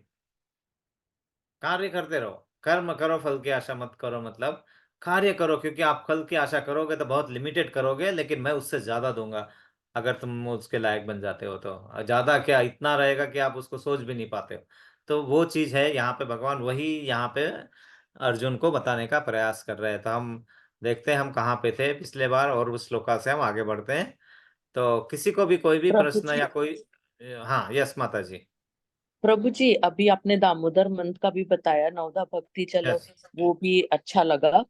कार्य करते रहो, कर्म करो, फल की आशा मत करो। मतलब कार्य करो, क्योंकि आप फल की आशा करोगे तो बहुत लिमिटेड करोगे, लेकिन मैं उससे ज्यादा दूंगा, अगर तुम उसके लायक बन जाते हो तो। ज्यादा क्या, इतना रहेगा कि आप उसको सोच भी नहीं पाते हो। तो वो चीज है यहाँ पे, भगवान वही यहाँ पे अर्जुन को बताने का प्रयास कर रहे हैं। तो हम देखते हैं हम कहाँ पे थे पिछले बार, और उस श्लोका से हम आगे बढ़ते हैं। तो किसी को भी कोई भी प्रभु प्रश्न जी, या कोई, हाँ, यस माता जी। प्रभु जी, अभी आपने दामोदर मंथ का भी बताया, नवदा भक्ति, चलो यस। वो भी अच्छा लगा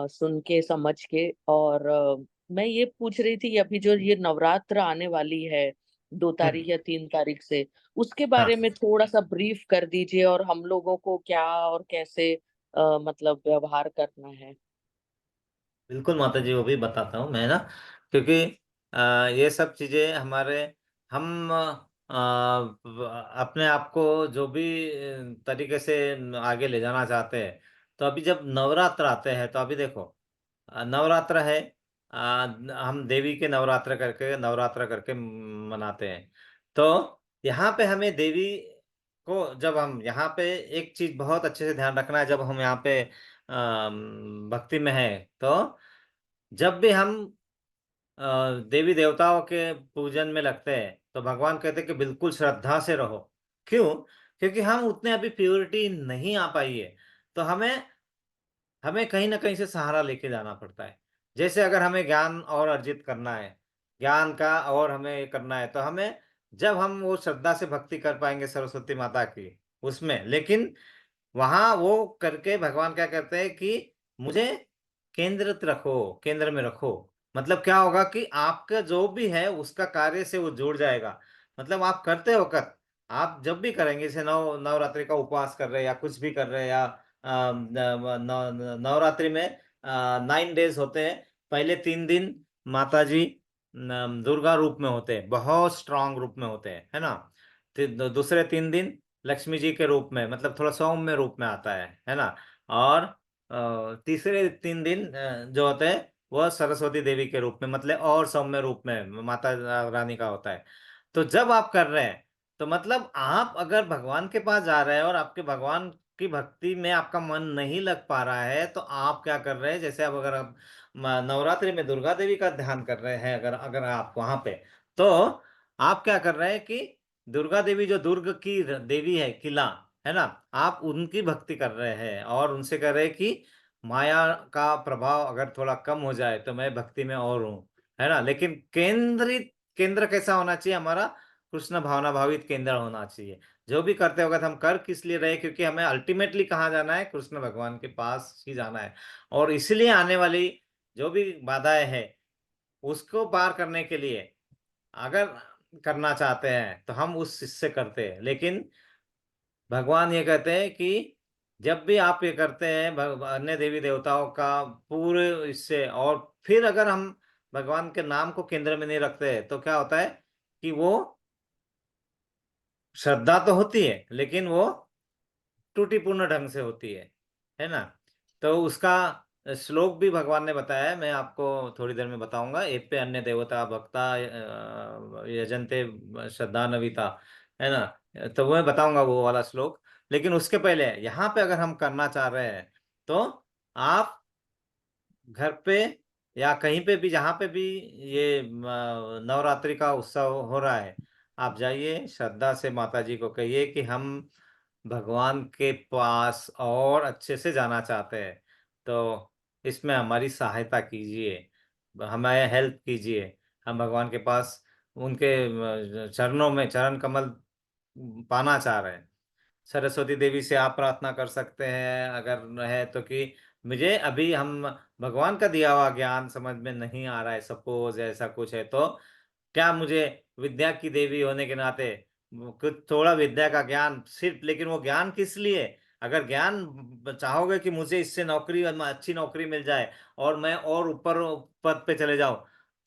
सुन के, समझ के। और मैं ये पूछ रही थी, अभी जो ये नवरात्र आने वाली है 2 तारीख या 3 तारीख से, उसके बारे हाँ, में थोड़ा सा ब्रीफ कर दीजिए, और हम लोगों को क्या और कैसे मतलब व्यवहार करना है। बिल्कुल माता जी, वो भी बताता हूँ मैं ना, क्योंकि ये सब चीजें हमारे, हम अपने आप को जो भी तरीके से आगे ले जाना चाहते हैं। तो अभी जब नवरात्र आते हैं, तो अभी देखो, नवरात्र है, हम देवी के नवरात्र करके मनाते हैं। तो यहाँ पे हमें देवी को, जब हम यहाँ पे एक चीज बहुत अच्छे से ध्यान रखना है, जब हम यहाँ पे भक्ति में है, तो जब भी हम देवी देवताओं के पूजन में लगते हैं, तो भगवान कहते हैं कि बिल्कुल श्रद्धा से रहो। क्यों? क्योंकि हम उतने अभी प्योरिटी नहीं आ पाई है। तो हमें हमें कहीं ना कहीं से सहारा लेके जाना पड़ता है। जैसे अगर हमें ज्ञान और अर्जित करना है, ज्ञान का और हमें करना है, तो हमें, जब हम वो श्रद्धा से भक्ति कर पाएंगे सरस्वती माता की उसमें, लेकिन वहां वो करके भगवान क्या करते हैं कि मुझे केंद्रित रखो, केंद्र में रखो। मतलब क्या होगा कि आपका जो भी है उसका कार्य से वो जुड़ जाएगा। मतलब आप करते हो कर, आप जब भी करेंगे, जैसे नवरात्रि का उपवास कर रहे हैं या कुछ भी कर रहे हैं, या नवरात्रि में 9 डेज होते हैं। पहले 3 दिन माता जी दुर्गा रूप में होते हैं, बहुत स्ट्रांग रूप में होते हैं, है ना। दूसरे 3 दिन लक्ष्मी जी के रूप में, मतलब थोड़ा सौम्य रूप में आता है ना। और तीसरे 3 दिन जो होते हैं वह सरस्वती देवी के रूप में, मतलब और सौम्य रूप में माता रानी का होता है। तो जब आप कर रहे हैं, तो मतलब आप अगर भगवान के पास जा रहे हैं और आपके भगवान की भक्ति में आपका मन नहीं लग पा रहा है, तो आप क्या कर रहे हैं, जैसे अब अगर आप नवरात्रि में दुर्गा देवी का ध्यान कर रहे हैं, अगर अगर आप वहां पे, तो आप क्या कर रहे हैं कि दुर्गा देवी जो दुर्ग की देवी है, किला, है ना, आप उनकी भक्ति कर रहे हैं और उनसे कह रहे हैं कि माया का प्रभाव अगर थोड़ा कम हो जाए तो मैं भक्ति में और हूँ, है ना। लेकिन केंद्रित, केंद्र कैसा होना चाहिए हमारा? कृष्ण भावना भावित केंद्र होना चाहिए। जो भी करते होगा, तो हम कर किस लिए रहे? क्योंकि हमें अल्टीमेटली कहाँ जाना है? कृष्ण भगवान के पास ही जाना है। और इसलिए आने वाली जो भी बाधाएं हैं, उसको पार करने के लिए अगर करना चाहते हैं, तो हम उस हिस्से करते हैं। लेकिन भगवान ये कहते हैं कि जब भी आप ये करते हैं अन्य देवी देवताओं का पूरे इससे, और फिर अगर हम भगवान के नाम को केंद्र में नहीं रखते हैं, तो क्या होता है कि वो श्रद्धा तो होती है, लेकिन वो त्रुटिपूर्ण ढंग से होती है ना। तो उसका श्लोक भी भगवान ने बताया है, मैं आपको थोड़ी देर में बताऊंगा। ए पे अन्य देवता भक्ता यजन्ते श्रद्धान्विता, है ना। तो वो मैं बताऊंगा वो वाला श्लोक। लेकिन उसके पहले यहाँ पे अगर हम करना चाह रहे हैं, तो आप घर पे या कहीं पे भी, जहाँ पे भी ये नवरात्रि का उत्सव हो रहा है, आप जाइए, श्रद्धा से माता जी को कहिए कि हम भगवान के पास और अच्छे से जाना चाहते हैं। तो इसमें हमारी सहायता कीजिए, हमें हेल्प कीजिए। हम भगवान के पास उनके चरणों में चरण कमल पाना चाह रहे हैं। सरस्वती देवी से आप प्रार्थना कर सकते हैं अगर है तो, कि मुझे अभी हम भगवान का दिया हुआ ज्ञान समझ में नहीं आ रहा है, सपोज ऐसा कुछ है, तो क्या मुझे विद्या की देवी होने के नाते कुछ थोड़ा विद्या का ज्ञान सिर्फ, लेकिन वो ज्ञान किस लिए? अगर ज्ञान चाहोगे कि मुझे इससे नौकरी, अच्छी नौकरी मिल जाए और मैं और ऊपर पद पे चले जाऊं,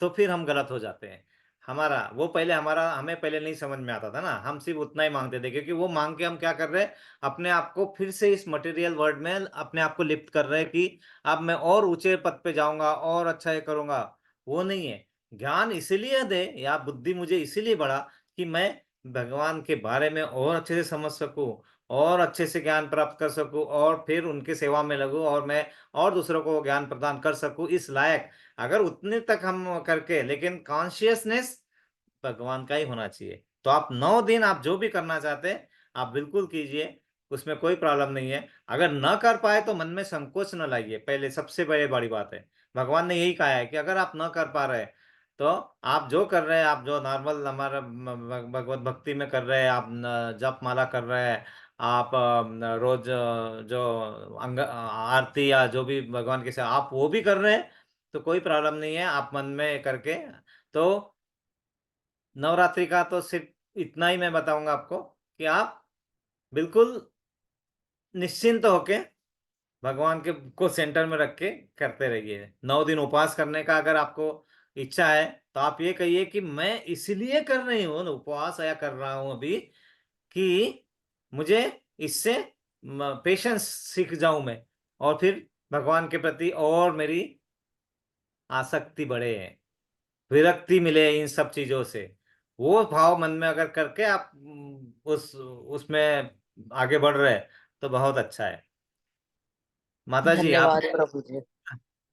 तो फिर हम गलत हो जाते हैं। हमारा वो पहले, हमारा हमें पहले नहीं समझ में आता था ना, हम सिर्फ उतना ही मांगते थे, क्योंकि वो मांग के हम क्या कर रहे हैं, अपने आप को फिर से इस मटेरियल वर्ल्ड में अपने आप को लिफ्ट कर रहे हैं कि अब मैं और ऊंचे पद पे जाऊंगा और अच्छा ये करूंगा। वो नहीं है। ज्ञान इसीलिए दे, या बुद्धि मुझे इसीलिए बढ़ा कि मैं भगवान के बारे में और अच्छे से समझ सकूं, और अच्छे से ज्ञान प्राप्त कर सकूं, और फिर उनकी सेवा में लगूं, और मैं और दूसरों को ज्ञान प्रदान कर सकूं इस लायक। अगर उतने तक हम करके, लेकिन कॉन्शियसनेस भगवान का ही होना चाहिए। तो आप 9 दिन आप जो भी करना चाहते हैं, आप बिल्कुल कीजिए, उसमें कोई प्रॉब्लम नहीं है। अगर न कर पाए तो मन में संकोच न लाइए, पहले सबसे पहले बड़ी बात है। भगवान ने यही कहा है कि अगर आप न कर पा रहे, तो आप जो कर रहे हैं, आप जो नॉर्मल हमारा भगवत भक्ति में कर रहे हैं, आप जप माला कर रहे हैं, आप रोज जो अंग आरती या जो भी भगवान के से आप वो भी कर रहे हैं, तो कोई प्रॉब्लम नहीं है, आप मन में करके। तो नवरात्रि का तो सिर्फ इतना ही मैं बताऊंगा आपको, कि आप बिल्कुल निश्चिंत होके भगवान के को सेंटर में रख के करते रहिए। 9 दिन उपवास करने का अगर आपको इच्छा है तो आप ये कहिए कि मैं इसलिए कर रही हूँ ना उपवास या कर रहा हूँ अभी, कि मुझे इससे पेशेंस सीख जाऊं मैं, और फिर भगवान के प्रति और मेरी आसक्ति बढ़े, विरक्ति मिले इन सब चीजों से। वो भाव मन में अगर करके आप उस उसमें आगे बढ़ रहे हैं तो बहुत अच्छा है। माता जी आप, धन्यवाद प्रभु जी।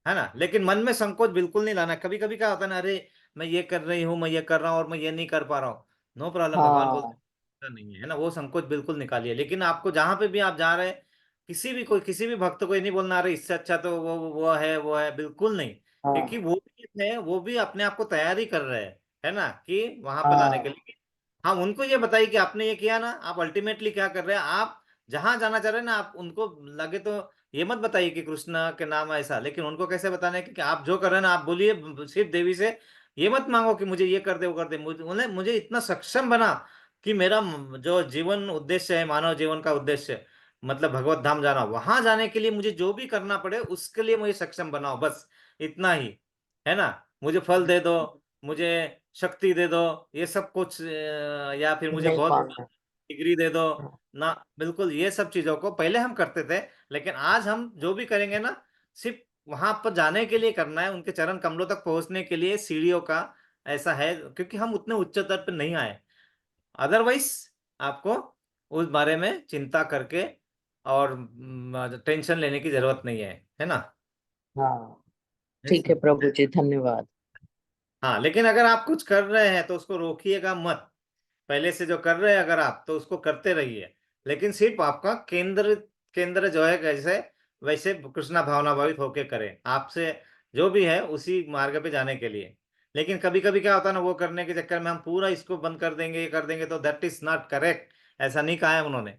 है ना, लेकिन मन में संकोच बिल्कुल नहीं लाना। कभी कभी क्या होता है ना, अरे मैं ये कर रही हूँ, मैं ये कर रहा हूँ और मैं ये नहीं कर पा रहा हूँ। नो प्रॉब्लम, भगवान बोलते हाँ हैं, "ऐसा नहीं है ना, वो संकोच बिल्कुल निकालिए। लेकिन आपको जहां पे भी आप जा रहे हैं, किसी भी कोई किसी भी भक्त को ये नहीं बोलना अरे इससे अच्छा तो वो है, बिल्कुल नहीं। क्योंकि हाँ वो भी है, वो भी अपने आप को तैयारी कर रहे हैं, है ना, कि वहां पे लाने के हाँ लिए। हाँ, उनको ये बताइए कि आपने ये किया ना, आप अल्टीमेटली क्या कर रहे हैं, आप जहां जाना चाह रहे हैं ना, आप उनको लगे तो ये मत बताइए कि कृष्ण के नाम ऐसा। लेकिन उनको कैसे बताना है कि आप जो कर रहे हैं ना, आप बोलिए सिर्फ देवी से, ये मत मांगो कि मुझे ये कर दे वो कर दे, मुझे इतना सक्षम बना कि मेरा जो जीवन उद्देश्य है, मानव जीवन का उद्देश्य, मतलब भगवत धाम जाना, वहां जाने के लिए मुझे जो भी करना पड़े उसके लिए मुझे सक्षम बनाओ, बस इतना ही, है ना। मुझे फल दे दो, मुझे शक्ति दे दो, ये सब कुछ या फिर मुझे नहीं बहुत मांगना। डिग्री दे दो हाँ ना, बिल्कुल ये सब चीजों को पहले हम करते थे। लेकिन आज हम जो भी करेंगे ना, सिर्फ वहां पर जाने के लिए करना है, उनके चरण कमलों तक पहुंचने के लिए सीढ़ियों का ऐसा है, क्योंकि हम उतने उच्च स्तर पर नहीं आए। अदरवाइज आपको उस बारे में चिंता करके और टेंशन लेने की जरूरत नहीं है ना। हाँ ठीक ऐसा। है प्रभु जी, धन्यवाद। हाँ, लेकिन अगर आप कुछ कर रहे हैं तो उसको रोकिएगा मत। पहले से जो कर रहे हैं अगर आप, तो उसको करते रहिए। लेकिन सिर्फ आपका केंद्र केंद्र जो है कैसे, वैसे कृष्णा भावना भावित होके करें, आपसे जो भी है उसी मार्ग पे जाने के लिए। लेकिन कभी कभी क्या होता है ना, वो करने के चक्कर में हम पूरा इसको बंद कर देंगे, ये कर देंगे, तो दैट इज नॉट करेक्ट। ऐसा नहीं कहा है उन्होंने।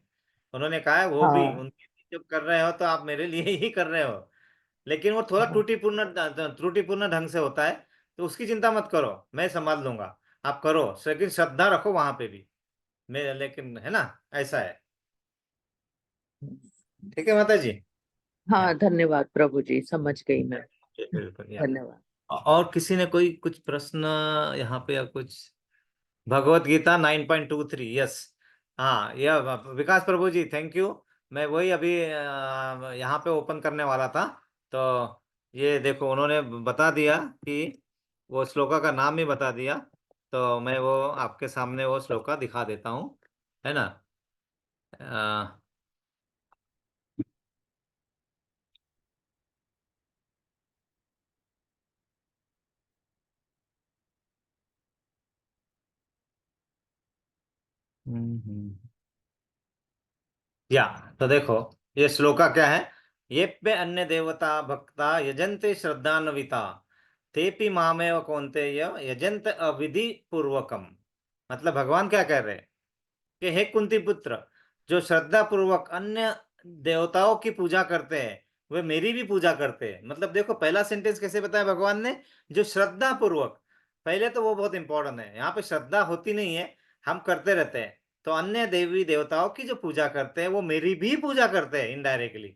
उन्होंने कहा है वो भी हाँ उनके लिए जब कर रहे हो तो आप मेरे लिए ही कर रहे हो। लेकिन वो थोड़ा हाँ त्रुटिपूर्ण ढंग से होता है, तो उसकी चिंता मत करो, मैं संभाल लूंगा। आप करो, लेकिन श्रद्धा रखो वहां पे भी, मैं, लेकिन है ना, ऐसा है। ठीक है माता जी। हाँ या धन्यवाद प्रभु जी, समझ गई मैं। बिल्कुल, या धन्यवाद। और किसी ने कोई कुछ प्रश्न यहाँ पे या कुछ? भगवत गीता 9.23, यस। हाँ, यह विकास प्रभु जी, थैंक यू। मैं वही अभी यहाँ पे ओपन करने वाला था। तो ये देखो, उन्होंने बता दिया कि वो श्लोका का नाम ही बता दिया। तो मैं वो आपके सामने वो श्लोका दिखा देता हूँ, है ना। अ, या तो देखो, ये श्लोका क्या है। ये पे अन्य देवता भक्ता यजन्ते श्रद्धान्विता, तेपि मामेव कौन्तेय यजन्त अविधि पूर्वकम। मतलब भगवान क्या कह रहे हैं कि हे कुंती पुत्र, जो श्रद्धा पूर्वक अन्य देवताओं की पूजा करते हैं, वे मेरी भी पूजा करते हैं। मतलब देखो, पहला सेंटेंस कैसे बताया भगवान ने, जो श्रद्धा पूर्वक। पहले तो वो बहुत इंपॉर्टेंट है, यहाँ पे श्रद्धा होती नहीं है, हम करते रहते हैं। तो अन्य देवी देवताओं की जो पूजा करते हैं वो मेरी भी पूजा करते हैं इनडायरेक्टली।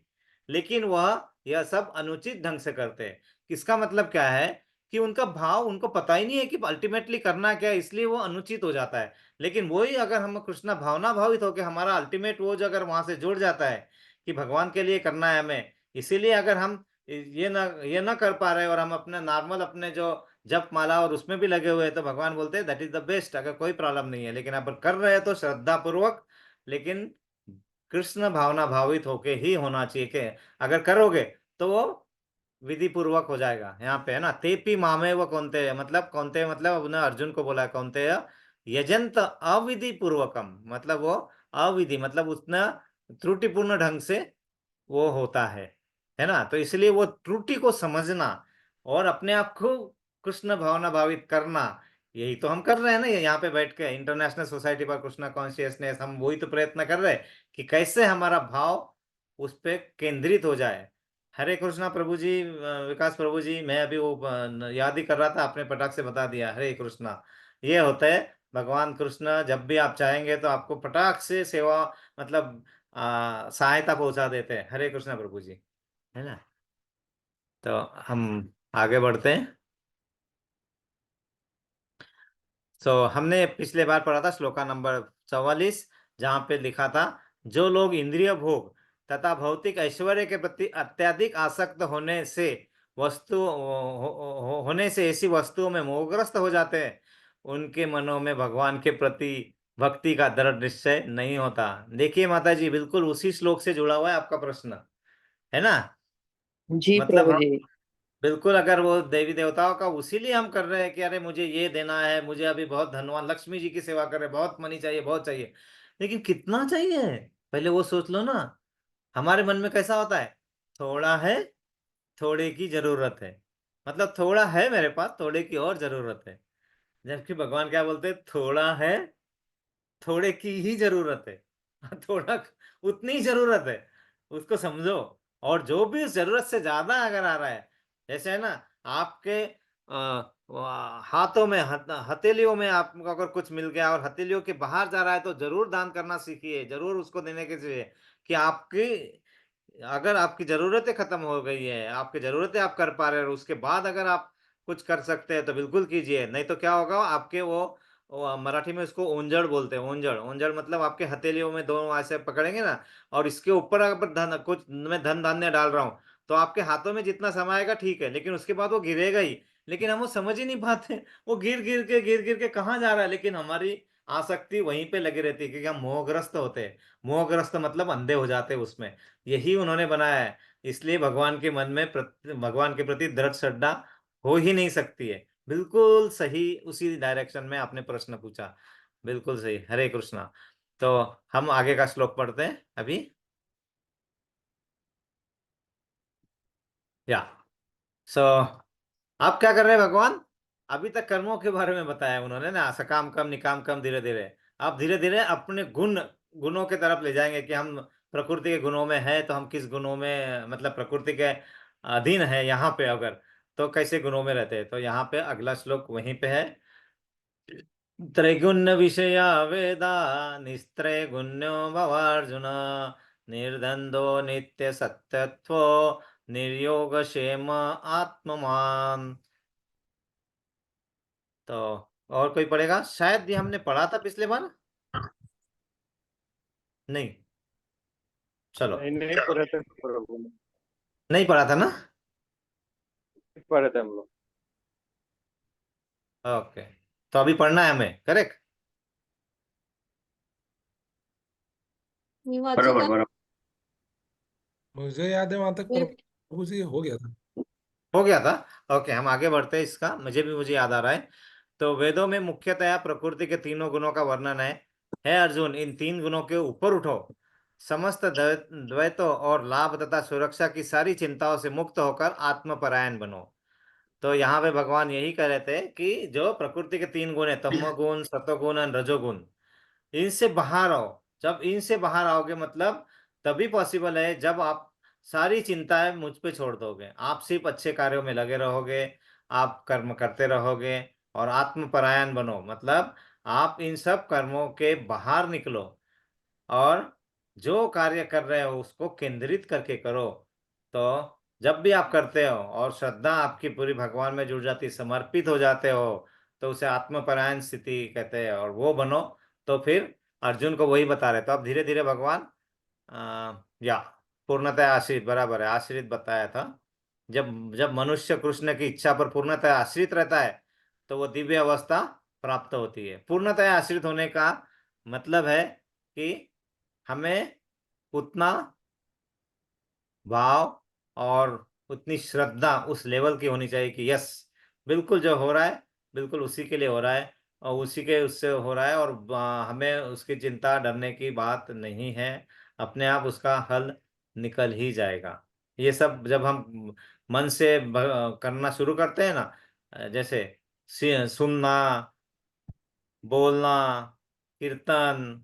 लेकिन वह यह सब अनुचित ढंग से करते हैं। इसका मतलब क्या है, कि उनका भाव उनको पता ही नहीं है कि अल्टीमेटली करना क्या है, इसलिए वो अनुचित हो जाता है। लेकिन वही अगर हम कृष्णा भावना भावित होकर, हमारा अल्टीमेट वो जो अगर वहां से जुड़ जाता है कि भगवान के लिए करना है हमें, इसीलिए अगर हम ये ना कर पा रहे और हम अपने नॉर्मल अपने जो जप माला और उसमें भी लगे हुए हैं, तो भगवान बोलते हैं दैट इज द बेस्ट, अगर कोई प्रॉब्लम नहीं है। लेकिन अगर कर रहे हैं तो श्रद्धा पूर्वक, लेकिन कृष्ण भावना भावित होके ही होना चाहिए। कि अगर करोगे तो वो विधि पूर्वक हो जाएगा। यहाँ पे है ना, तेपी मामे व कौनते, मतलब कौनते मतलब अपने अर्जुन को बोला कौनते, यजंत अविधि पूर्वकम, मतलब वो अविधि मतलब उतना त्रुटिपूर्ण ढंग से वो होता है ना। तो इसलिए वो त्रुटि को समझना और अपने आप को कृष्ण भावना भावित करना, यही तो हम कर रहे हैं ना, ये यहाँ पे बैठ के international society for Krishna consciousness, हम वही तो प्रयत्न कर रहे हैं कि कैसे हमारा भाव उस पे केंद्रित हो जाए। हरे कृष्णा प्रभु जी, विकास प्रभु जी, मैं अभी वो याद ही कर रहा था, आपने पटाख से बता दिया। हरे कृष्णा, ये होता है भगवान कृष्ण, जब भी आप चाहेंगे तो आपको पटाख से सेवा, मतलब सहायता पहुंचा देते हैं। हरे कृष्णा प्रभु जी। है ना। तो हम आगे बढ़ते हैं। हमने पिछले बार पढ़ा था श्लोका नंबर 44, जहाँ पे लिखा था, जो लोग इंद्रिय भोग तथा भौतिक ऐश्वर्य के प्रति अत्यधिक आसक्त होने से होने से ऐसी वस्तुओं में मोहग्रस्त हो जाते हैं, उनके मनों में भगवान के प्रति भक्ति का दृढ़ निश्चय नहीं होता। देखिए माता जी, बिल्कुल उसी श्लोक से जुड़ा हुआ है आपका प्रश्न, है ना। जी मतलब प्रभु हम जी। बिल्कुल, अगर वो देवी देवताओं का उसीलिए हम कर रहे हैं कि अरे मुझे ये देना है, मुझे अभी बहुत धनवान लक्ष्मी जी की सेवा कर रहे हैं, बहुत मनी चाहिए, बहुत चाहिए, लेकिन कितना चाहिए पहले वो सोच लो ना। हमारे मन में कैसा होता है, थोड़ा है, थोड़े की जरूरत है। मतलब थोड़ा है मेरे पास, थोड़े की और जरूरत है। जबकि भगवान क्या बोलते हैं, थोड़ा है, थोड़े की ही जरूरत है। थोड़ा, उतनी ही जरूरत है, उसको समझो। और जो भी उस जरूरत से ज्यादा अगर आ रहा है, जैसे है ना, आपके हाथों में हथेलियों में आपको अगर कुछ मिल गया और हथेलियों के बाहर जा रहा है, तो जरूर दान करना सीखिए, जरूर उसको देने के चाहिए। कि आपकी, अगर आपकी जरूरतें खत्म हो गई है, आपकी जरूरतें आप कर पा रहे हैं, और उसके बाद अगर आप कुछ कर सकते हैं तो बिल्कुल कीजिए। नहीं तो क्या होगा, आपके वो मराठी में उसको ओंजड़ बोलते हैं। ओंजड़, ओंजड़ मतलब आपके हथेलियों में दोनों ऐसे पकड़ेंगे ना, और इसके ऊपर अगर धन कुछ मैं धन धान्य डाल रहा हूँ, तो आपके हाथों में जितना समाएगा ठीक है, लेकिन उसके बाद वो गिरेगा ही। लेकिन हम वो समझ ही नहीं पाते, वो गिर गिर के कहाँ जा रहा है, लेकिन हमारी आसक्ति वहीं पे लगी रहती है, क्योंकि हम मोहग्रस्त होते हैं। मोहग्रस्त मतलब अंधे हो जाते हैं उसमें। यही उन्होंने बनाया है। इसलिए भगवान के मन में भगवान के प्रति दृढ़ श्रद्धा हो ही नहीं सकती है। बिल्कुल सही, उसी डायरेक्शन में आपने प्रश्न पूछा। बिल्कुल सही, हरे कृष्णा। तो हम आगे का श्लोक पढ़ते हैं अभी। या सो आप क्या कर रहे हैं भगवान, अभी तक कर्मों के बारे में बताया उन्होंने ना, सकाम कम निकाम कम, धीरे धीरे आप धीरे धीरे अपने गुणों के तरफ ले जाएंगे, कि हम प्रकृति के गुणों में है तो हम किस गुणों में, मतलब प्रकृति के अधीन है यहाँ पे अगर, तो कैसे गुणों में रहते हैं। तो यहाँ पे अगला श्लोक वहीं पे है। त्रैगुण्य विषया वेदा निस्त्रैगुण्यो भवार्जुन, निर्द्वंद्वो नित्य सत्यत्वो निर्योग क्षेम आत्मवान। तो और कोई पढ़ेगा, शायद ये हमने पढ़ा था पिछले बार। नहीं, चलो, नहीं नहीं पढ़े थे प्रभु ने। नहीं पढ़ा था ना। पढ़े थे हम लोग। ओके, तो अभी पढ़ना है हमें, करेक्ट। मी वाचू बरोबर का? बरोबर। मुझे याद है वहां तक मी प्रभु जी हो गया था। हो गया था। ओके, हम आगे बढ़ते हैं, इसका मुझे याद आ रहा है। तो वेदों में मुख्यतया प्रकृति के तीनों गुणों का वर्णन है। अर्जुन, इन तीन गुणों के ऊपर उठो, समस्त द्वैतों और लाभ तथा सुरक्षा की सारी चिंताओं से मुक्त होकर आत्मपरायण बनो। तो यहाँ पे भगवान यही कह रहे थे कि जो प्रकृति के तीन गुण है, तमोगुण, सतोगुण और रजोगुण, इनसे बाहर आओ। जब इनसे बाहर आओगे, मतलब तभी पॉसिबल है जब आप सारी चिंताएं मुझ पे छोड़ दोगे, आप सिर्फ अच्छे कार्यों में लगे रहोगे, आप कर्म करते रहोगे, और आत्मपरायण बनो, मतलब आप इन सब कर्मों के बाहर निकलो, और जो कार्य कर रहे हो उसको केंद्रित करके करो। तो जब भी आप करते हो और श्रद्धा आपकी पूरी भगवान में जुड़ जाती, समर्पित हो जाते हो, तो उसे आत्मपरायण स्थिति कहते हैं, और वो बनो। तो फिर अर्जुन को वही बता रहे, तो अब धीरे धीरे भगवान या पूर्णतः आश्रित, बराबर है, आश्रित बताया था। जब जब मनुष्य कृष्ण की इच्छा पर पूर्णतः आश्रित रहता है, तो वो दिव्य अवस्था प्राप्त होती है। पूर्णतः आश्रित होने का मतलब है कि हमें उतना भाव और उतनी श्रद्धा उस लेवल की होनी चाहिए कि यस, बिल्कुल जो हो रहा है, बिल्कुल उसी के लिए हो रहा है, और उसी के उससे हो रहा है, और हमें उसकी चिंता डरने की बात नहीं है। अपने आप उसका हल निकल ही जाएगा। ये सब जब हम मन से करना शुरू करते हैं ना, जैसे सुनना, बोलना, कीर्तन,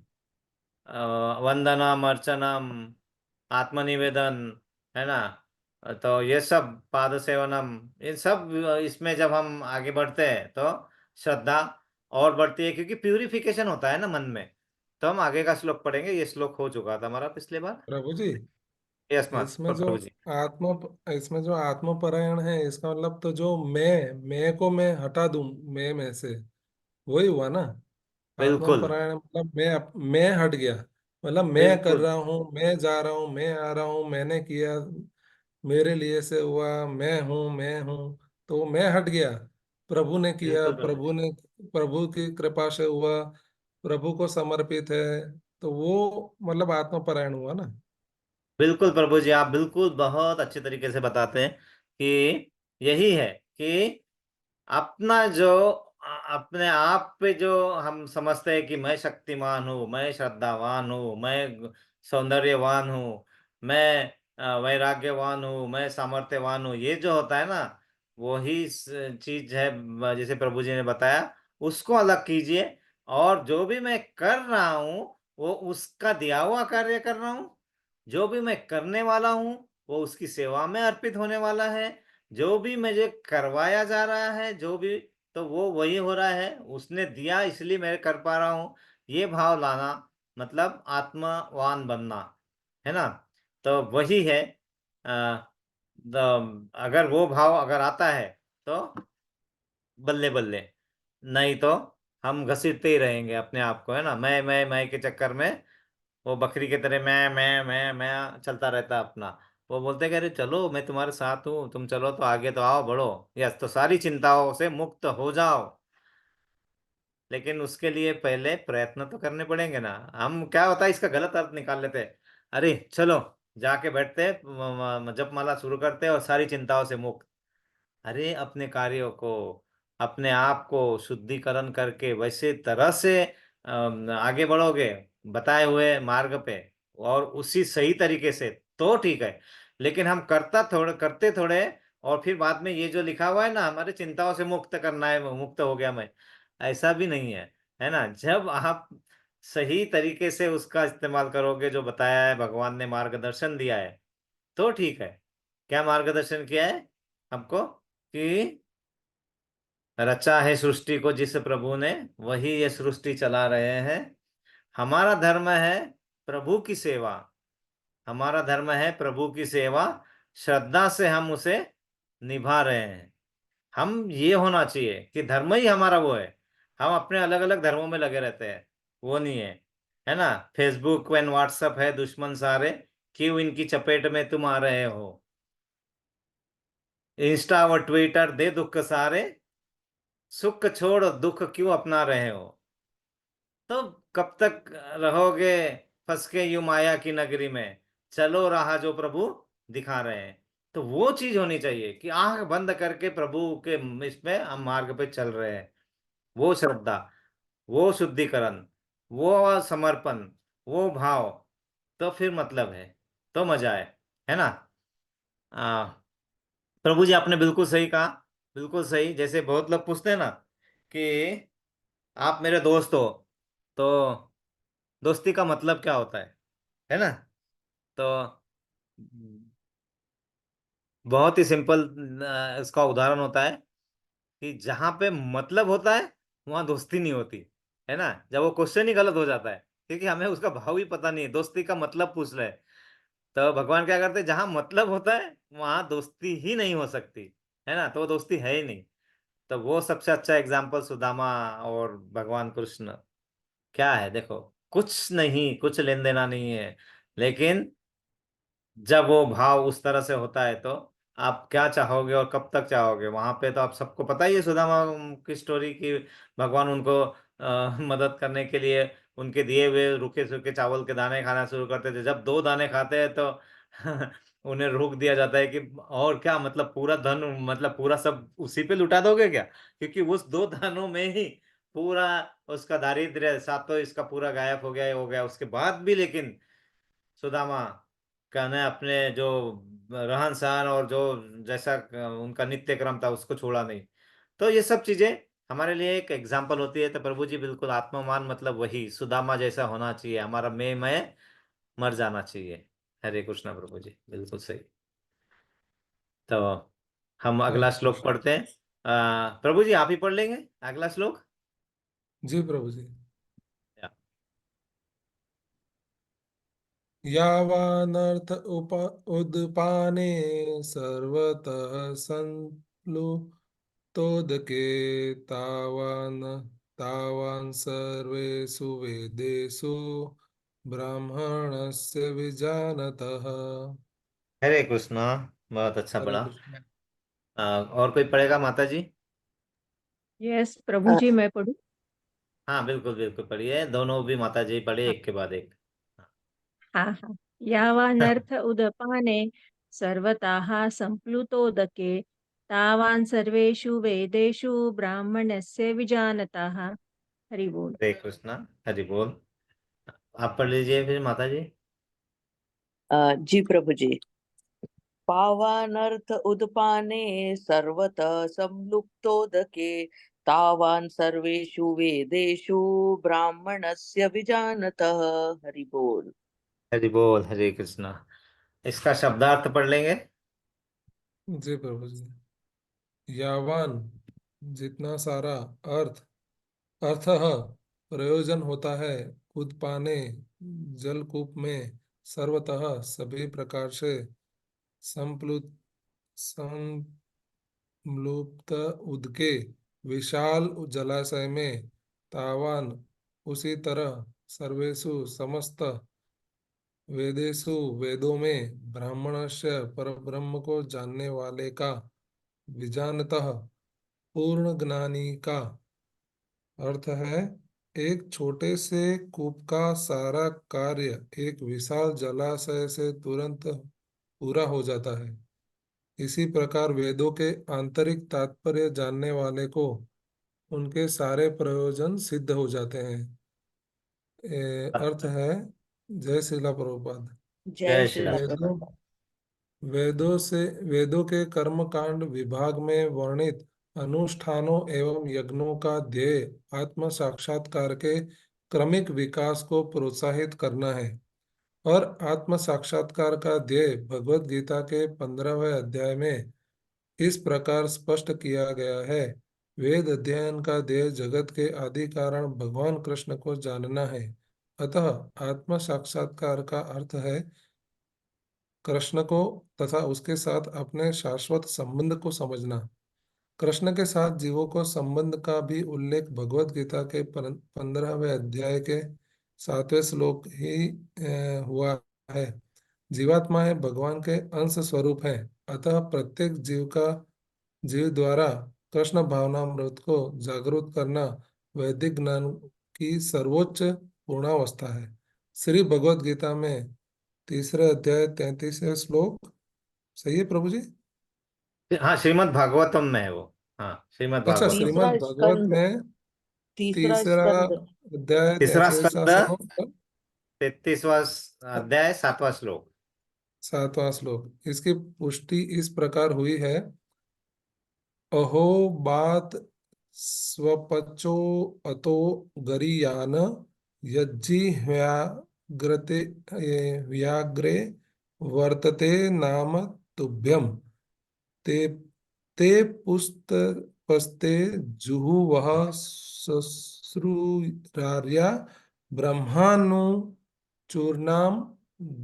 वंदनम अर्चनम, आत्मनिवेदन, है ना, तो ये सब पाद सेवनम, इन सब इसमें जब हम आगे बढ़ते हैं तो श्रद्धा और बढ़ती है, क्योंकि प्यूरिफिकेशन होता है ना मन में। तो हम आगे का श्लोक पढ़ेंगे, ये श्लोक हो चुका था हमारा पिछले बार। प्रभु जी यस मत इसमें जो प्रभु जी। इसमें जो आत्मपरायण है, इसका मतलब तो जो मैं को मैं हटा दूं, मैं से, वही हुआ ना। बिल्कुल आत्मपरायण मतलब मैं हट गया, मतलब मैं कर बिल्कुल रहा हूँ, मैं जा रहा हूँ, मैं आ रहा हूँ, मैंने किया, मेरे लिए से हुआ, मैं हूँ, तो मैं हट गया। प्रभु ने किया, बिल्कुल प्रभु जी। प्रभु की कृपा से हुआ, प्रभु को समर्पित है, तो वो मतलब आत्मपरायण हुआ ना। बिल्कुल प्रभु जी, आप बिल्कुल बहुत अच्छे तरीके से बताते हैं कि यही है कि अपना जो अपने आप पे जो हम समझते हैं कि मैं शक्तिमान हूँ, मैं श्रद्धावान हूँ, मैं सौंदर्यवान हूँ, मैं वैराग्यवान हूँ, मैं सामर्थ्यवान हूँ, ये जो होता है ना, वही चीज है। जैसे प्रभु जी ने बताया, उसको अलग कीजिए। और जो भी मैं कर रहा हूँ, वो उसका दिया हुआ कार्य कर रहा हूँ। जो भी मैं करने वाला हूँ, वो उसकी सेवा में अर्पित होने वाला है। जो भी मुझे करवाया जा रहा है, जो भी, तो वो वही हो रहा है, उसने दिया इसलिए मैं कर पा रहा हूँ। ये भाव लाना मतलब आत्मवान बनना, है ना। तो वही है। अगर वो भाव अगर आता है तो बल्ले बल्ले, नहीं तो हम घसीटते ही रहेंगे अपने आप को, है ना। मैं के चक्कर में वो बकरी की तरह मैं चलता रहता अपना। वो बोलते कि अरे चलो, मैं तुम्हारे साथ हूँ, तुम चलो तो आगे तो आओ, बढ़ो। यस, तो सारी चिंताओं से मुक्त हो जाओ। लेकिन उसके लिए पहले प्रयत्न तो करने पड़ेंगे ना। हम क्या होता है, इसका गलत अर्थ निकाल लेते हैं। अरे चलो, जाके बैठते हैं, जपमाला शुरू करते हैं और सारी चिंताओं से मुक्त। अरे अपने कार्यों को, अपने आप को शुद्धिकरण करके वैसे तरह से आगे बढ़ोगे बताए हुए मार्ग पे, और उसी सही तरीके से, तो ठीक है। लेकिन हम करते थोड़े, और फिर बाद में ये जो लिखा हुआ है ना, हमारे चिंताओं से मुक्त करना है, मुक्त हो गया मैं, ऐसा भी नहीं है। है ना। जब आप सही तरीके से उसका इस्तेमाल करोगे, जो बताया है, भगवान ने मार्गदर्शन दिया है, तो ठीक है। क्या मार्गदर्शन किया है हमको? कि रचा है सृष्टि को जिस प्रभु ने, वही ये सृष्टि चला रहे हैं। हमारा धर्म है प्रभु की सेवा। हमारा धर्म है प्रभु की सेवा। श्रद्धा से हम उसे निभा रहे हैं। हम ये होना चाहिए कि धर्म ही हमारा वो है। हम अपने अलग अलग धर्मों में लगे रहते हैं, वो नहीं है। है ना। फेसबुक एंड व्हाट्सएप है दुश्मन सारे, क्यों इनकी चपेट में तुम आ रहे हो। इंस्टा व ट्विटर दे दुख सारे, सुख छोड़ दुख क्यों अपना रहे हो। तो कब तक रहोगे फंस के यूं माया की नगरी में। चलो राह जो प्रभु दिखा रहे हैं। तो वो चीज होनी चाहिए कि आंख बंद करके प्रभु के इसमें हम मार्ग पे चल रहे हैं। वो श्रद्धा, वो शुद्धिकरण, वो समर्पण, वो भाव, तो फिर मतलब है, तो मजा है ना। आ, प्रभु जी आपने बिल्कुल सही कहा। बिल्कुल सही। जैसे बहुत लोग पूछते हैं ना कि आप मेरे दोस्त हो, तो दोस्ती का मतलब क्या होता है ना। तो बहुत ही सिंपल इसका उदाहरण होता है कि जहां पे मतलब होता है, वहां दोस्ती नहीं होती। है ना। जब वो क्वेश्चन ही गलत हो जाता है, क्योंकि हमें उसका भाव ही पता नहीं है, दोस्ती का मतलब पूछ रहे हैं। तो भगवान क्या करते हैं, जहां मतलब होता है वहां दोस्ती ही नहीं हो सकती। है ना। तो वो दोस्ती है ही नहीं। तो वो सबसे अच्छा एग्जाम्पल सुदामा और भगवान कृष्ण। क्या है देखो, कुछ नहीं, कुछ लेन देना नहीं है। लेकिन जब वो भाव उस तरह से होता है, तो आप क्या चाहोगे और कब तक चाहोगे। वहां पे तो आप सबको पता ही है सुदामा की स्टोरी की। भगवान उनको मदद करने के लिए उनके दिए हुए रुके सूखे चावल के दाने खाना शुरू करते थे। जब दो दाने खाते हैं तो उन्हें रोक दिया जाता है कि और क्या, मतलब पूरा धन, मतलब पूरा सब उसी पे लुटा दोगे क्या। क्योंकि उस दो दानों में ही पूरा उसका दारिद्र्य सातों इसका पूरा गायब हो गया उसके बाद भी। लेकिन सुदामा का ने अपने जो रहन सहन और जो जैसा उनका नित्य क्रम था, उसको छोड़ा नहीं। तो ये सब चीजें हमारे लिए एक एग्जाम्पल होती है। तो प्रभु जी बिल्कुल आत्ममान मतलब वही सुदामा जैसा होना चाहिए। हमारा मैं मर जाना चाहिए। हरे कृष्णा प्रभु जी, बिल्कुल सही। तो हम अगला हरे श्लोक कृष्ण। पढ़ते हैं। प्रभु जी आप ही पढ़ लेंगे अगला श्लोक। जी प्रभु जी। यावानर्थ उदपाने सर्वतः संप्लुतोदके तावान तावान् सर्वेषु वेदेषु ब्राह्मणस्य विजानतः। हरे कृष्णा। बहुत अच्छा हरे पढ़ा। कृष्ण। और कोई पढ़ेगा माता जी? यस प्रभु जी, मैं पढ़ूं? हाँ बिल्कुल बिल्कुल, पढ़िए, दोनों भी माता जी पढ़े हाँ एक के बाद एक। हाँ हाँ। यावानर्थ उदपाने सर्वताः सम्प्लुतोदके तावान् सर्वेषु वेदेषु ब्राह्मणस्य विजानताः। हरि बोल। हरे कृष्णा। हरि बोल। आप पढ़ लीजिए फिर माता जी। जी प्रभु जी। पावानर्थ उदपाने सर्वतः संलुप्तोदके तावान् सर्वेषु वेदेषु ब्राह्मणस्य विजानतः। हरि बोल। हरि बोल। हरे कृष्णा। इसका शब्दार्थ पढ़ लेंगे। जी प्रभु जी। यावान जितना सारा, अर्थ अर्थः प्रयोजन होता है, उदपाने जलकूप में, सर्वतः सभी प्रकार से, संप्लुत संप्लुप्त उदके विशाल जलाशय में, तावान उसी तरह, सर्वेषु समस्त, वेदेषु वेदों में, ब्राह्मणस्य परब्रह्म को जानने वाले का, विजानतः पूर्ण ज्ञानी का अर्थ है, एक छोटे से कूप का सारा कार्य एक विशाल जलाशय से तुरंत पूरा हो जाता है। इसी प्रकार वेदों के आंतरिक तात्पर्य जानने वाले को उनके सारे प्रयोजन सिद्ध हो जाते हैं। अर्थ है, जय शिला प्रभुपाद। जय जय श्री श्रीला राम। वेदों प्रभुपाद। वेदों के कर्मकांड विभाग में वर्णित अनुष्ठानों एवं यज्ञों का ध्येय आत्म साक्षात्कार के क्रमिक विकास को प्रोत्साहित करना है, और आत्म साक्षात्कार का ध्येय भगवत गीता के 15वें अध्याय में इस प्रकार स्पष्ट किया गया है। वेद अध्ययन का ध्येय जगत के आदि कारण भगवान कृष्ण को जानना है। अतः आत्म साक्षात्कार का अर्थ है कृष्ण को तथा उसके साथ अपने शाश्वत संबंध को समझना। कृष्ण के साथ जीवों को संबंध का भी उल्लेख भगवत गीता के 15वें अध्याय के 7वें श्लोक ही हुआ है। जीवात्माएं भगवान के अंश स्वरूप हैं, अतः प्रत्येक जीव द्वारा कृष्ण भावनामृत को जागरूक करना वैदिक ज्ञान की सर्वोच्च पूर्णावस्था है। श्री भगवत गीता में 3 अध्याय 33वें श्लोक। सही है प्रभु जी? हाँ, श्रीमद् भागवतम में है वो। हाँ, श्रीमद् अच्छा, भागवतम। तीसरा श्रीमद् भागवत स्कंद। में तीसरा तीसरा स्कंद। अध्याय तीसरा 33वां स्कंद, श्लोक, 33वां अध्याय, 7वां श्लोक। 7वां श्लोक। इसकी पुष्टि इस प्रकार हुई है, अहो बात स्वपचो अतो गरीयान यज्जि व्याग्रते व्याग्रे वर्तते नाम तुभ्यम ते ते पुस्तपस्ते जुहुवः सश्रुरार्या ब्रह्मानु चूर्णाम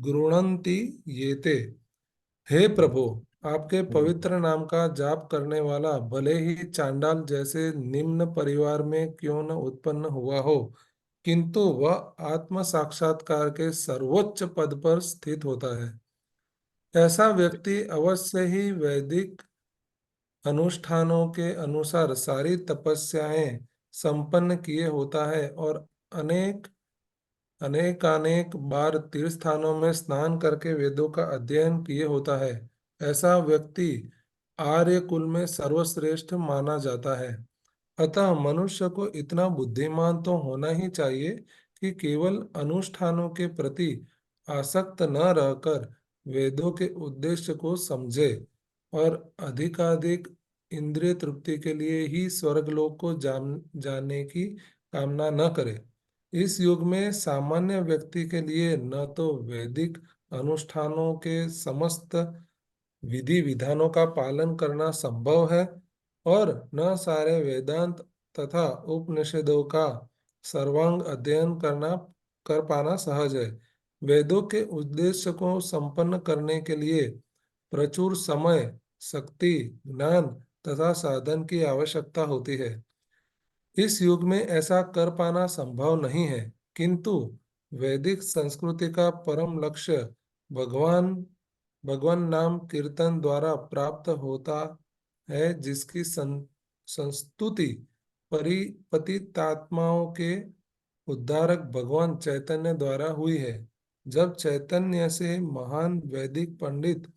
गृणन्ति येते। हे प्रभु, आपके पवित्र नाम का जाप करने वाला भले ही चांडाल जैसे निम्न परिवार में क्यों न उत्पन्न हुआ हो, किंतु वह आत्म साक्षात्कार के सर्वोच्च पद पर स्थित होता है। ऐसा व्यक्ति अवश्य ही वैदिक अनुष्ठानों के अनुसार सारी तपस्याएं संपन्न किए होता है, और अनेक अनेकानेक बार तीर्थ स्थानों में स्नान करके वेदों का अध्ययन किए होता है। ऐसा व्यक्ति आर्य कुल में सर्वश्रेष्ठ माना जाता है। अतः मनुष्य को इतना बुद्धिमान तो होना ही चाहिए कि केवल अनुष्ठानों के प्रति आसक्त न रहकर वेदों के उद्देश्य को समझे, और अधिकाधिक इंद्रिय तृप्ति के लिए ही स्वर्गलोक को जानने की कामना न करे। इस युग में सामान्य व्यक्ति के लिए न तो वैदिक अनुष्ठानों के समस्त विधि विधानों का पालन करना संभव है, और न सारे वेदांत तथा उपनिषदों का सर्वांग अध्ययन कर पाना सहज है। वेदों के उद्देश्य को संपन्न करने के लिए प्रचुर समय, शक्ति, ज्ञान तथा साधन की आवश्यकता होती है। इस युग में ऐसा कर पाना संभव नहीं है, किंतु वैदिक संस्कृति का परम लक्ष्य भगवान भगवान नाम कीर्तन द्वारा प्राप्त होता है, जिसकी संस्तुति पतितात्माओं के उद्धारक भगवान चैतन्य द्वारा हुई है। जब चैतन्य से महान वैदिक पंडित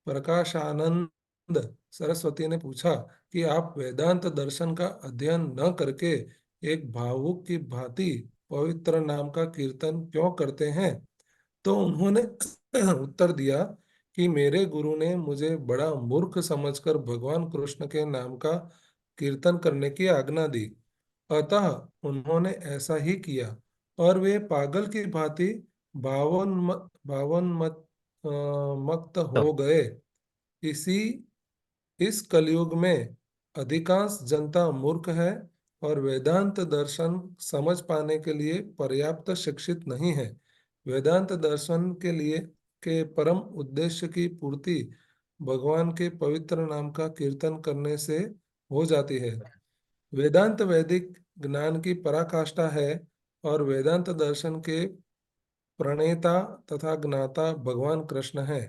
प्रकाशानंद सरस्वती ने पूछा कि आप वेदांत दर्शन का अध्ययन न करके एक भावुक की भांति पवित्र नाम का कीर्तन क्यों करते हैं, तो उन्होंने उत्तर दिया कि मेरे गुरु ने मुझे बड़ा मूर्ख समझकर भगवान कृष्ण के नाम का कीर्तन करने की आज्ञा दी। अतः उन्होंने ऐसा ही किया और वे पागल की भांति भावन मत तो हो गए। इसी इस कलयुग में अधिकांश जनता मूर्ख है और वेदांत दर्शन समझ पाने के लिए पर्याप्त शिक्षित नहीं है। वेदांत दर्शन के लिए के परम उद्देश्य की पूर्ति भगवान के पवित्र नाम का कीर्तन करने से हो जाती है। वेदांत वैदिक ज्ञान की पराकाष्ठा है और वेदांत दर्शन के प्रणेता तथा ज्ञाता भगवान कृष्ण है।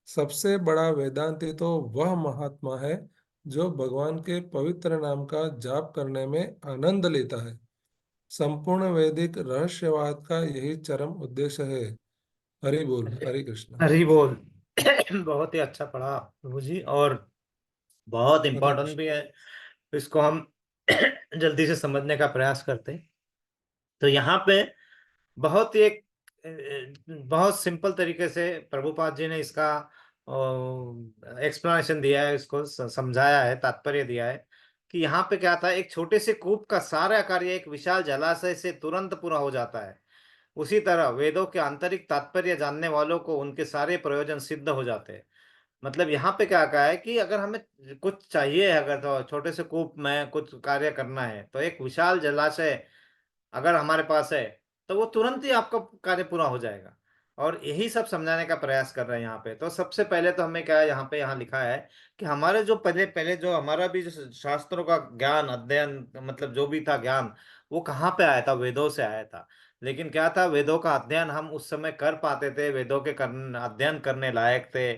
सबसे बड़ा वेदांती तो वह महात्मा है जो भगवान के पवित्र नाम का जाप करने में आनंद लेता है। संपूर्ण वैदिक रहस्यवाद का यही चरम उद्देश्य है। हरि बोल, हरि कृष्ण। हरी बोल। बहुत ही अच्छा पढ़ा प्रभु जी, और बहुत हरे इम्पोर्टेंट कृष्ण। भी है। इसको हम जल्दी से समझने का प्रयास करते हैं। तो यहाँ पे बहुत ही एक बहुत सिंपल तरीके से प्रभुपाद जी ने इसका एक्सप्लेनेशन दिया है, इसको समझाया है, तात्पर्य दिया है कि यहाँ पे क्या था, एक छोटे से कूप का सारा कार्य एक विशाल जलाशय से तुरंत पूरा हो जाता है। उसी तरह वेदों के आंतरिक तात्पर्य जानने वालों को उनके सारे प्रयोजन सिद्ध हो जाते हैं। मतलब यहाँ पे क्या कहा है कि अगर हमें कुछ चाहिए, अगर तो छोटे से कूप में कुछ कार्य करना है, तो एक विशाल जलाशय अगर हमारे पास है तो वो तुरंत ही आपका कार्य पूरा हो जाएगा। और यही सब समझाने का प्रयास कर रहे हैं यहाँ पे। तो सबसे पहले तो हमें क्या है, यहाँ लिखा है कि हमारे जो पहले पहले जो हमारा भी जो शास्त्रों का ज्ञान अध्ययन, मतलब जो भी था ज्ञान, वो कहाँ पे आया था, वेदों से आया था। लेकिन क्या था, वेदों का अध्ययन हम उस समय कर पाते थे, वेदों के अध्ययन करने लायक थे।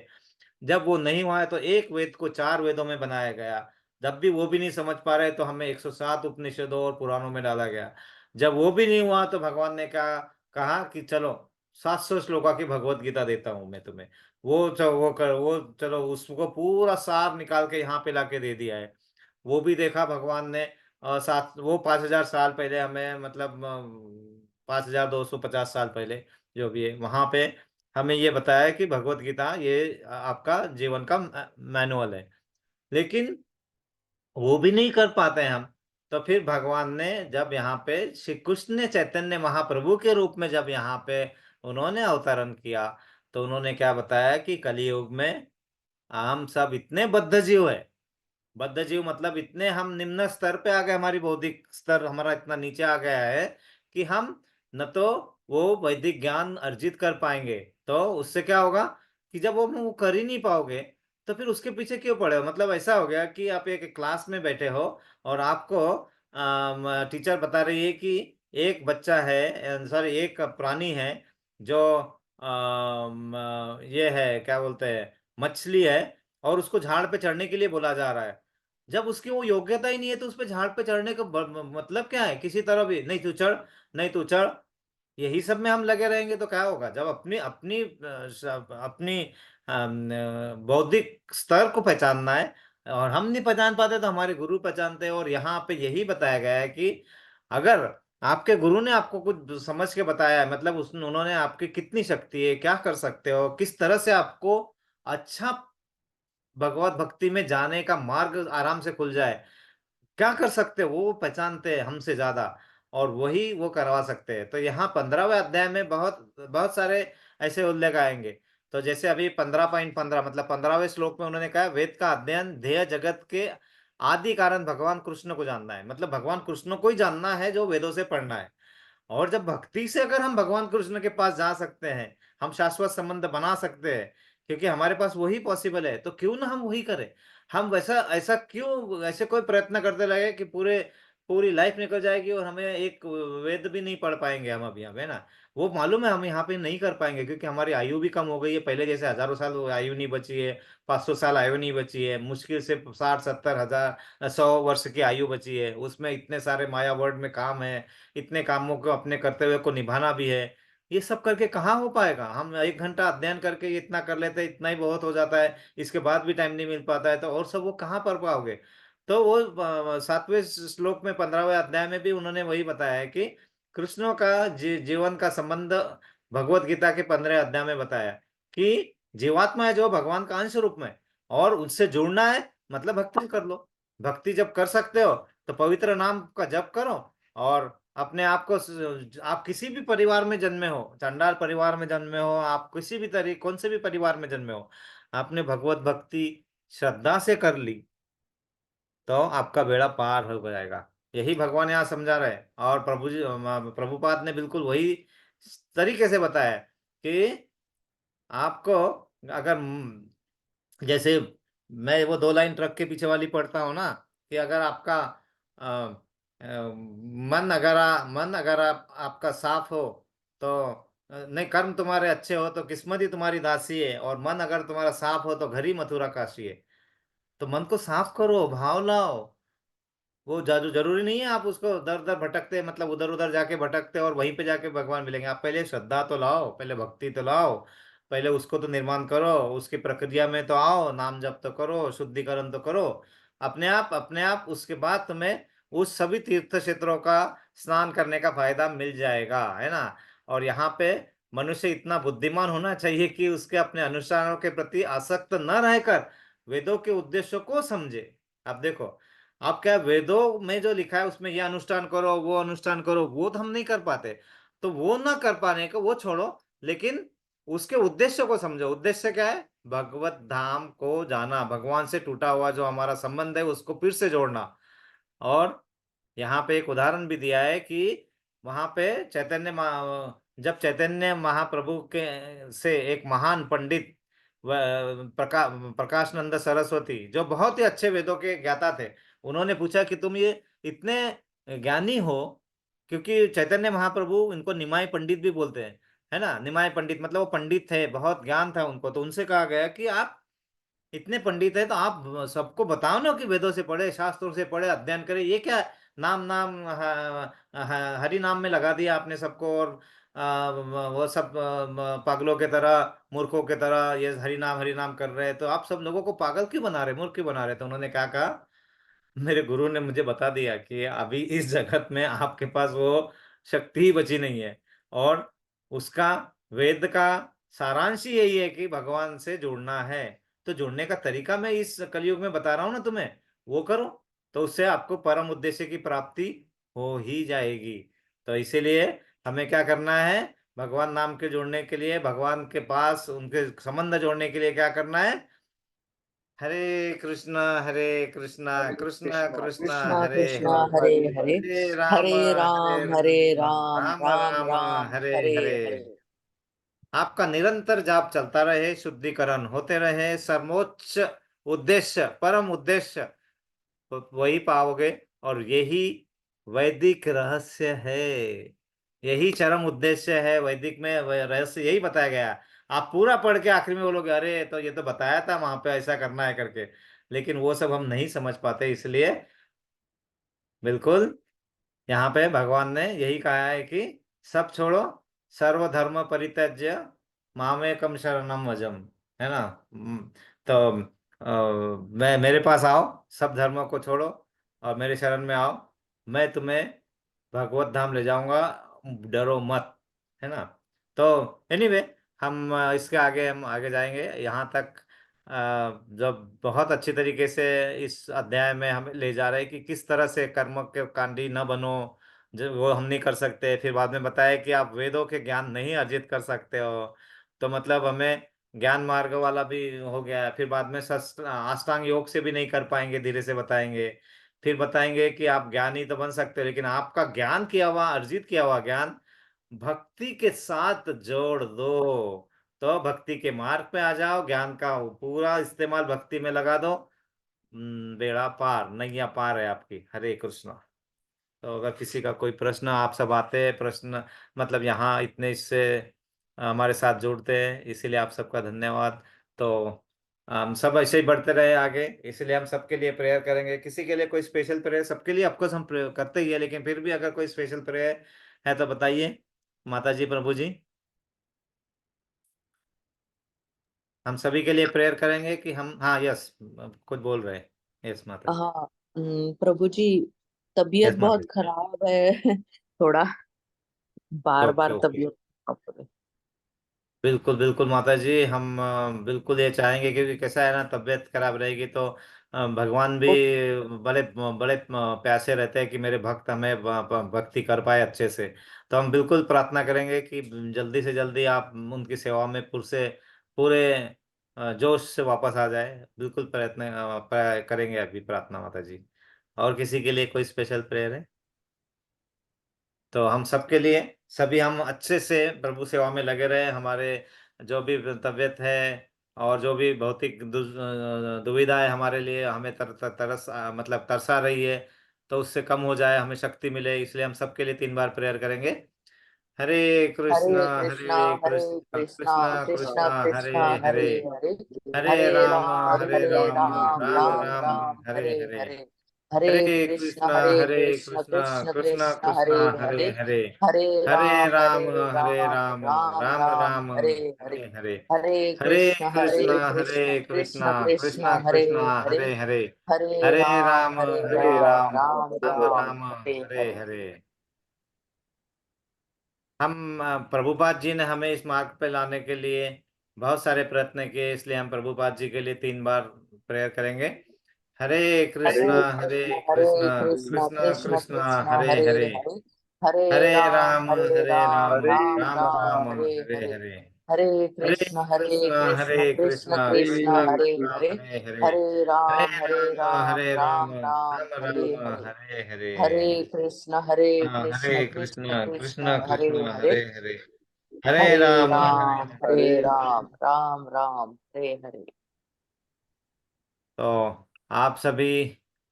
जब वो नहीं हुआ है तो एक वेद को चार वेदों में बनाया गया। जब भी वो भी नहीं समझ पा रहे तो हमें 107 उपनिषदों और पुराणों में डाला गया। जब वो भी नहीं हुआ तो भगवान ने क्या कहा कि चलो 700 श्लोका की भगवत गीता देता हूं मैं तुम्हें। वो चलो उसको पूरा सार निकाल के यहाँ पे लाके दे दिया है। वो भी देखा भगवान ने। सात वो 5000 साल पहले हमें, मतलब 5250 साल पहले, जो भी है वहां पे हमें ये बताया कि भगवत गीता ये आपका जीवन का मैनुअल है। लेकिन वो भी नहीं कर पाते हैं हम। तो फिर भगवान ने जब यहाँ पे श्री कृष्ण चैतन्य महाप्रभु के रूप में जब यहाँ पे उन्होंने अवतरण किया, तो उन्होंने क्या बताया कि कलयुग में हम सब इतने बद्ध जीव है। बद्ध जीव मतलब इतने हम निम्न स्तर पे आ गए, हमारी बौद्धिक स्तर हमारा इतना नीचे आ गया है कि हम न तो वो वैदिक ज्ञान अर्जित कर पाएंगे। तो उससे क्या होगा कि जब वो कर ही नहीं पाओगे तो फिर उसके पीछे क्यों पड़े हो। मतलब ऐसा हो गया कि आप एक क्लास में बैठे हो और आपको टीचर बता रही है कि एक बच्चा है, सॉरी एक प्राणी है जो ये है क्या बोलते हैं, मछली है, और उसको झाड़ पे चढ़ने के लिए बोला जा रहा है। जब उसकी वो योग्यता ही नहीं है तो उस पे झाड़ पे चढ़ने का मतलब क्या है, किसी तरह भी नहीं तू चढ़, नहीं तू चढ़, यही सब में हम लगे रहेंगे तो क्या होगा। जब अपनी अपनी अपनी बौद्धिक स्तर को पहचानना है, और हम नहीं पहचान पाते तो हमारे गुरु पहचानते हैं। और यहाँ पे यही बताया गया है कि अगर आपके गुरु ने आपको कुछ समझ के बताया है, मतलब उसने उन्होंने आपकी कितनी शक्ति है, क्या कर सकते हो, किस तरह से आपको अच्छा भगवत भक्ति में जाने का मार्ग आराम से खुल जाए, क्या कर सकते हो, वो पहचानते हैं हमसे ज्यादा, और वही वो करवा सकते हैं। तो यहाँ 15वें अध्याय में बहुत बहुत सारे ऐसे उल्लेख आएंगे। तो जैसे अभी 15.15 मतलब 15वें श्लोक में उन्होंने कहा, वेद का अध्ययन ध्येय जगत के आदि कारण भगवान कृष्ण को जानना है। मतलब भगवान कृष्ण को ही जानना है जो वेदों से पढ़ना है। और जब भक्ति से अगर हम भगवान कृष्ण के पास जा सकते हैं, हम शाश्वत संबंध बना सकते हैं, क्योंकि हमारे पास वही पॉसिबल है, तो क्यों ना हम वही करें। हम वैसा ऐसा क्यों ऐसे कोई प्रयत्न करते लगे कि पूरे पूरी लाइफ निकल जाएगी और हमें एक वेद भी नहीं पढ़ पाएंगे हम अभी, है ना। वो मालूम है हम यहाँ पे नहीं कर पाएंगे, क्योंकि हमारी आयु भी कम हो गई है, पहले जैसे हजारों साल आयु नहीं बची है, 500 साल आयु नहीं बची है, मुश्किल से 60 70 हजार 100 वर्ष की आयु बची है, उसमें इतने सारे माया वर्ल्ड में काम है, इतने कामों को अपने कर्तव्य को निभाना भी है। ये सब करके कहाँ हो पाएगा। हम 1 घंटा अध्ययन करके ये इतना कर लेते हैं, इतना ही बहुत हो जाता है, इसके बाद भी टाइम नहीं मिल पाता है, तो और सब वो कहाँ पर पाओगे। तो वो 7वें श्लोक में 15वें अध्याय में भी उन्होंने वही बताया है कि कृष्णों का जीवन का संबंध भगवत गीता के 15 अध्याय में बताया कि जीवात्मा है जो भगवान का अंश रूप में, और उससे जुड़ना है मतलब भक्ति कर लो। भक्ति जब कर सकते हो तो पवित्र नाम का जप करो, और अपने आप को आप किसी भी परिवार में जन्मे हो, चंडाल परिवार में जन्मे हो, आप किसी भी तरीके कौन से भी परिवार में जन्मे हो, आपने भगवत भक्ति श्रद्धा से कर ली तो आपका बेड़ा पार हो जाएगा। यही भगवान यहाँ समझा रहे हैं, और प्रभुपाद ने बिल्कुल वही तरीके से बताया कि आपको अगर जैसे मैं वो 2 लाइन ट्रक के पीछे वाली पढ़ता हूँ ना, कि अगर आपका अ, मन अगर आपका साफ हो तो नहीं, कर्म तुम्हारे अच्छे हो तो किस्मत ही तुम्हारी दासी है, और मन अगर तुम्हारा साफ हो तो घर ही मथुरा काशी है। तो मन को साफ करो, भाव लाओ। वो जरूरी नहीं है आप उसको दर दर भटकते, मतलब उधर उधर जाके भटकते और वहीं पे जाके भगवान मिलेंगे। आप पहले श्रद्धा तो लाओ, पहले भक्ति तो लाओ, पहले उसको तो निर्माण करो, उसकी प्रक्रिया में तो आओ, नाम जप तो करो, शुद्धिकरण तो करो अपने आप उसके बाद तुम्हें उस सभी तीर्थ क्षेत्रों का स्नान करने का फायदा मिल जाएगा, है ना। और यहाँ पे मनुष्य इतना बुद्धिमान होना चाहिए कि उसके अपने अनुष्ठानों के प्रति आसक्त न रहकर वेदों के उद्देश्यों को समझे। अब देखो, आप क्या वेदों में जो लिखा है उसमें ये अनुष्ठान करो वो अनुष्ठान करो, वो तो हम नहीं कर पाते, तो वो ना कर पाने को वो छोड़ो, लेकिन उसके उद्देश्य को समझो। उद्देश्य क्या है? भगवत धाम को जाना, भगवान से टूटा हुआ जो हमारा संबंध है उसको फिर से जोड़ना। और यहाँ पे एक उदाहरण भी दिया है कि वहां पे जब चैतन्य महाप्रभु के से एक महान पंडित प्रकाश नंद सरस्वती, जो बहुत ही अच्छे वेदों के ज्ञाता थे, उन्होंने पूछा कि तुम ये इतने ज्ञानी हो, क्योंकि चैतन्य महाप्रभु इनको निमाई पंडित भी बोलते हैं, है ना। निमाई पंडित मतलब वो पंडित थे, बहुत ज्ञान था उनको, तो उनसे कहा गया कि आप इतने पंडित है तो आप सबको बताओ ना कि वेदों से पढ़े, शास्त्रों से पढ़े, अध्ययन करे। ये क्या नाम नाम हरि नाम में लगा दिया आपने सबको, और वो सब पागलों के तरह, मूर्खों के तरह ये हरि नाम कर रहे हैं, तो आप सब लोगों को पागल क्यों बना रहे, मूर्ख क्यों बना रहे। तो उन्होंने क्या कहा, मेरे गुरु ने मुझे बता दिया कि अभी इस जगत में आपके पास वो शक्ति ही बची नहीं है, और उसका वेद का सारांश ही यही है कि भगवान से जुड़ना है। तो जुड़ने का तरीका मैं इस कलयुग में बता रहा हूं ना तुम्हें, वो करो, तो उससे आपको परम उद्देश्य की प्राप्ति हो ही जाएगी। तो इसीलिए हमें क्या करना है, भगवान नाम के जुड़ने के लिए, भगवान के पास उनके संबंध जोड़ने के लिए क्या करना है, हरे कृष्णा हरे कृष्णा हरे कृष्णा कृष्णा कृष्णा कृष्णा हरे कृष्णा हरे, हरे हरे हरे, हरे हरे राम राम राम राम राम राम हरे हरे हरे। हरे। आपका निरंतर जाप चलता रहे, शुद्धिकरण होते रहे, सर्वोच्च उद्देश्य, परम उद्देश्य तो वही पाओगे। और यही वैदिक रहस्य है, यही चरम उद्देश्य है वैदिक में, रहस्य यही बताया गया है। आप पूरा पढ़ के आखिर में बोलोगे अरे तो ये तो बताया था वहां पे ऐसा करना है करके, लेकिन वो सब हम नहीं समझ पाते। इसलिए बिल्कुल यहाँ पे भगवान ने यही कहा है कि सब छोड़ो, सर्वधर्म परित्यज्य मामेकम शरणम व्रजम, है ना। तो मैं मेरे पास आओ, सब धर्मों को छोड़ो और मेरे शरण में आओ, मैं तुम्हें भगवत धाम ले जाऊंगा, डरो मत, है ना। तो एनीवे हम हम आगे जाएंगे। यहाँ तक जब बहुत अच्छी तरीके से इस अध्याय में हमें ले जा रहे हैं कि किस तरह से कर्म के कांडी न बनो, जो वो हम नहीं कर सकते। फिर बाद में बताया कि आप वेदों के ज्ञान नहीं अर्जित कर सकते हो, तो मतलब हमें ज्ञान मार्ग वाला भी हो गया है। फिर बाद में अष्टांग योग से भी नहीं कर पाएंगे, धीरे से बताएंगे। फिर बताएंगे कि आप ज्ञानी तो बन सकते हो, लेकिन आपका ज्ञान किया हुआ, अर्जित किया हुआ ज्ञान भक्ति के साथ जोड़ दो, तो भक्ति के मार्ग पे आ जाओ, ज्ञान का पूरा इस्तेमाल भक्ति में लगा दो। बेड़ा पार, नैया पार है आपकी। हरे कृष्णा। तो अगर किसी का कोई प्रश्न, आप सब आते हैं प्रश्न, मतलब यहाँ इतने इससे हमारे साथ जुड़ते हैं, इसीलिए आप सबका धन्यवाद। तो हम सब ऐसे ही बढ़ते रहे आगे, इसलिए हम सबके लिए प्रेयर करेंगे। किसी के लिए कोई स्पेशल प्रेयर, सबके लिए ऑफकोर्स हम प्रेयर करते ही है, लेकिन फिर भी अगर कोई स्पेशल प्रेयर है तो बताइए माता जी, प्रभु जी। हम सभी के लिए प्रेयर करेंगे कि हम, हाँ यस, कुछ बोल रहे हैं। यस माता जी। हाँ, प्रभु जी, तबीयत यस माता बहुत जी। खराब है। थोड़ा बार ओके बार ओके। तबीयत खराब है। बिल्कुल बिल्कुल माता जी, हम बिल्कुल ये चाहेंगे, क्योंकि कैसा है ना, तबीयत खराब रहेगी तो भगवान भी ओ, बड़े बड़े प्यासे रहते हैं कि मेरे भक्त हमें भक्ति कर पाए अच्छे से। तो हम बिल्कुल प्रार्थना करेंगे कि जल्दी से जल्दी आप उनकी सेवा में पूरे जोश से वापस आ जाए। बिल्कुल प्रयत्न करेंगे अभी प्रार्थना माता जी। और किसी के लिए कोई स्पेशल प्रेयर है तो हम सबके लिए, सभी हम अच्छे से प्रभु सेवा में लगे रहे। हमारे जो भी तबीयत है और जो भी भौतिक दुविधा है हमारे लिए, हमें तरस मतलब तरसा रही है, तो उससे कम हो जाए, हमें शक्ति मिले। इसलिए हम सबके लिए 3 बार प्रेयर करेंगे। हरे कृष्णा, हरे हरे कृष्णा, कृष्णा, कृष्णा कृष्णा कृष्णा, हरे कृष्णा, हरे हरे, हरे, हरे राम हरे हरे राम, राम, राम राम राम राम, हरे हरे हरे। हरे। हरे कृष्ण, हरे कृष्णा, कृष्ण कृष्णा कृष्ण, हरे कृष्णा, हरे हरे, हरे, हरे हरे राम, राम, राम राम राम, राम हरे हरे। हरे हरे। हरे हरे कृष्ण, कृष्णा, कृष्ण कृष्ण, कृष्णा कृष्ण हरे कृष्णा, हरे, हरे हरे, हरे हरे राम, राम, हरे हरे राम, राम, राम राम राम, राम, हरे हरे हरे। हरे। हम प्रभुपाद जी ने हमें इस मार्ग पे लाने के लिए बहुत सारे प्रयत्न किए, इसलिए हम प्रभुपाद जी के लिए 3 बार प्रेयर करेंगे। हरे कृष्णा, हरे हरे कृष्ण, कृष्णा, कृष्णा कृष्ण कृष्णा, कृष्ण, हरे हरे हरे, हरे, हरे हरे हरे राम, राम, हरे राम राम राम, राम, हरे हरे हरे। हरे। हरे हरे कृष्ण, कृष्णा, हरे कृष्ण कृष्णा, कृष्ण, कृष्णा हरे कृष्णा, हरे, हरे हरे, हरे हरे राम, हरे राम, राम राम, राम हरे राम, हरे। हरे हरे। हरे कृष्ण, हाँ, हरे कृष्ण कृष्णा, कृष्ण, कृष्णा हरे कृष्णा, हरे, हरे हरे, हरे हरे राम, हरे हरे राम, राम राम, हरे हरे। तो आप सभी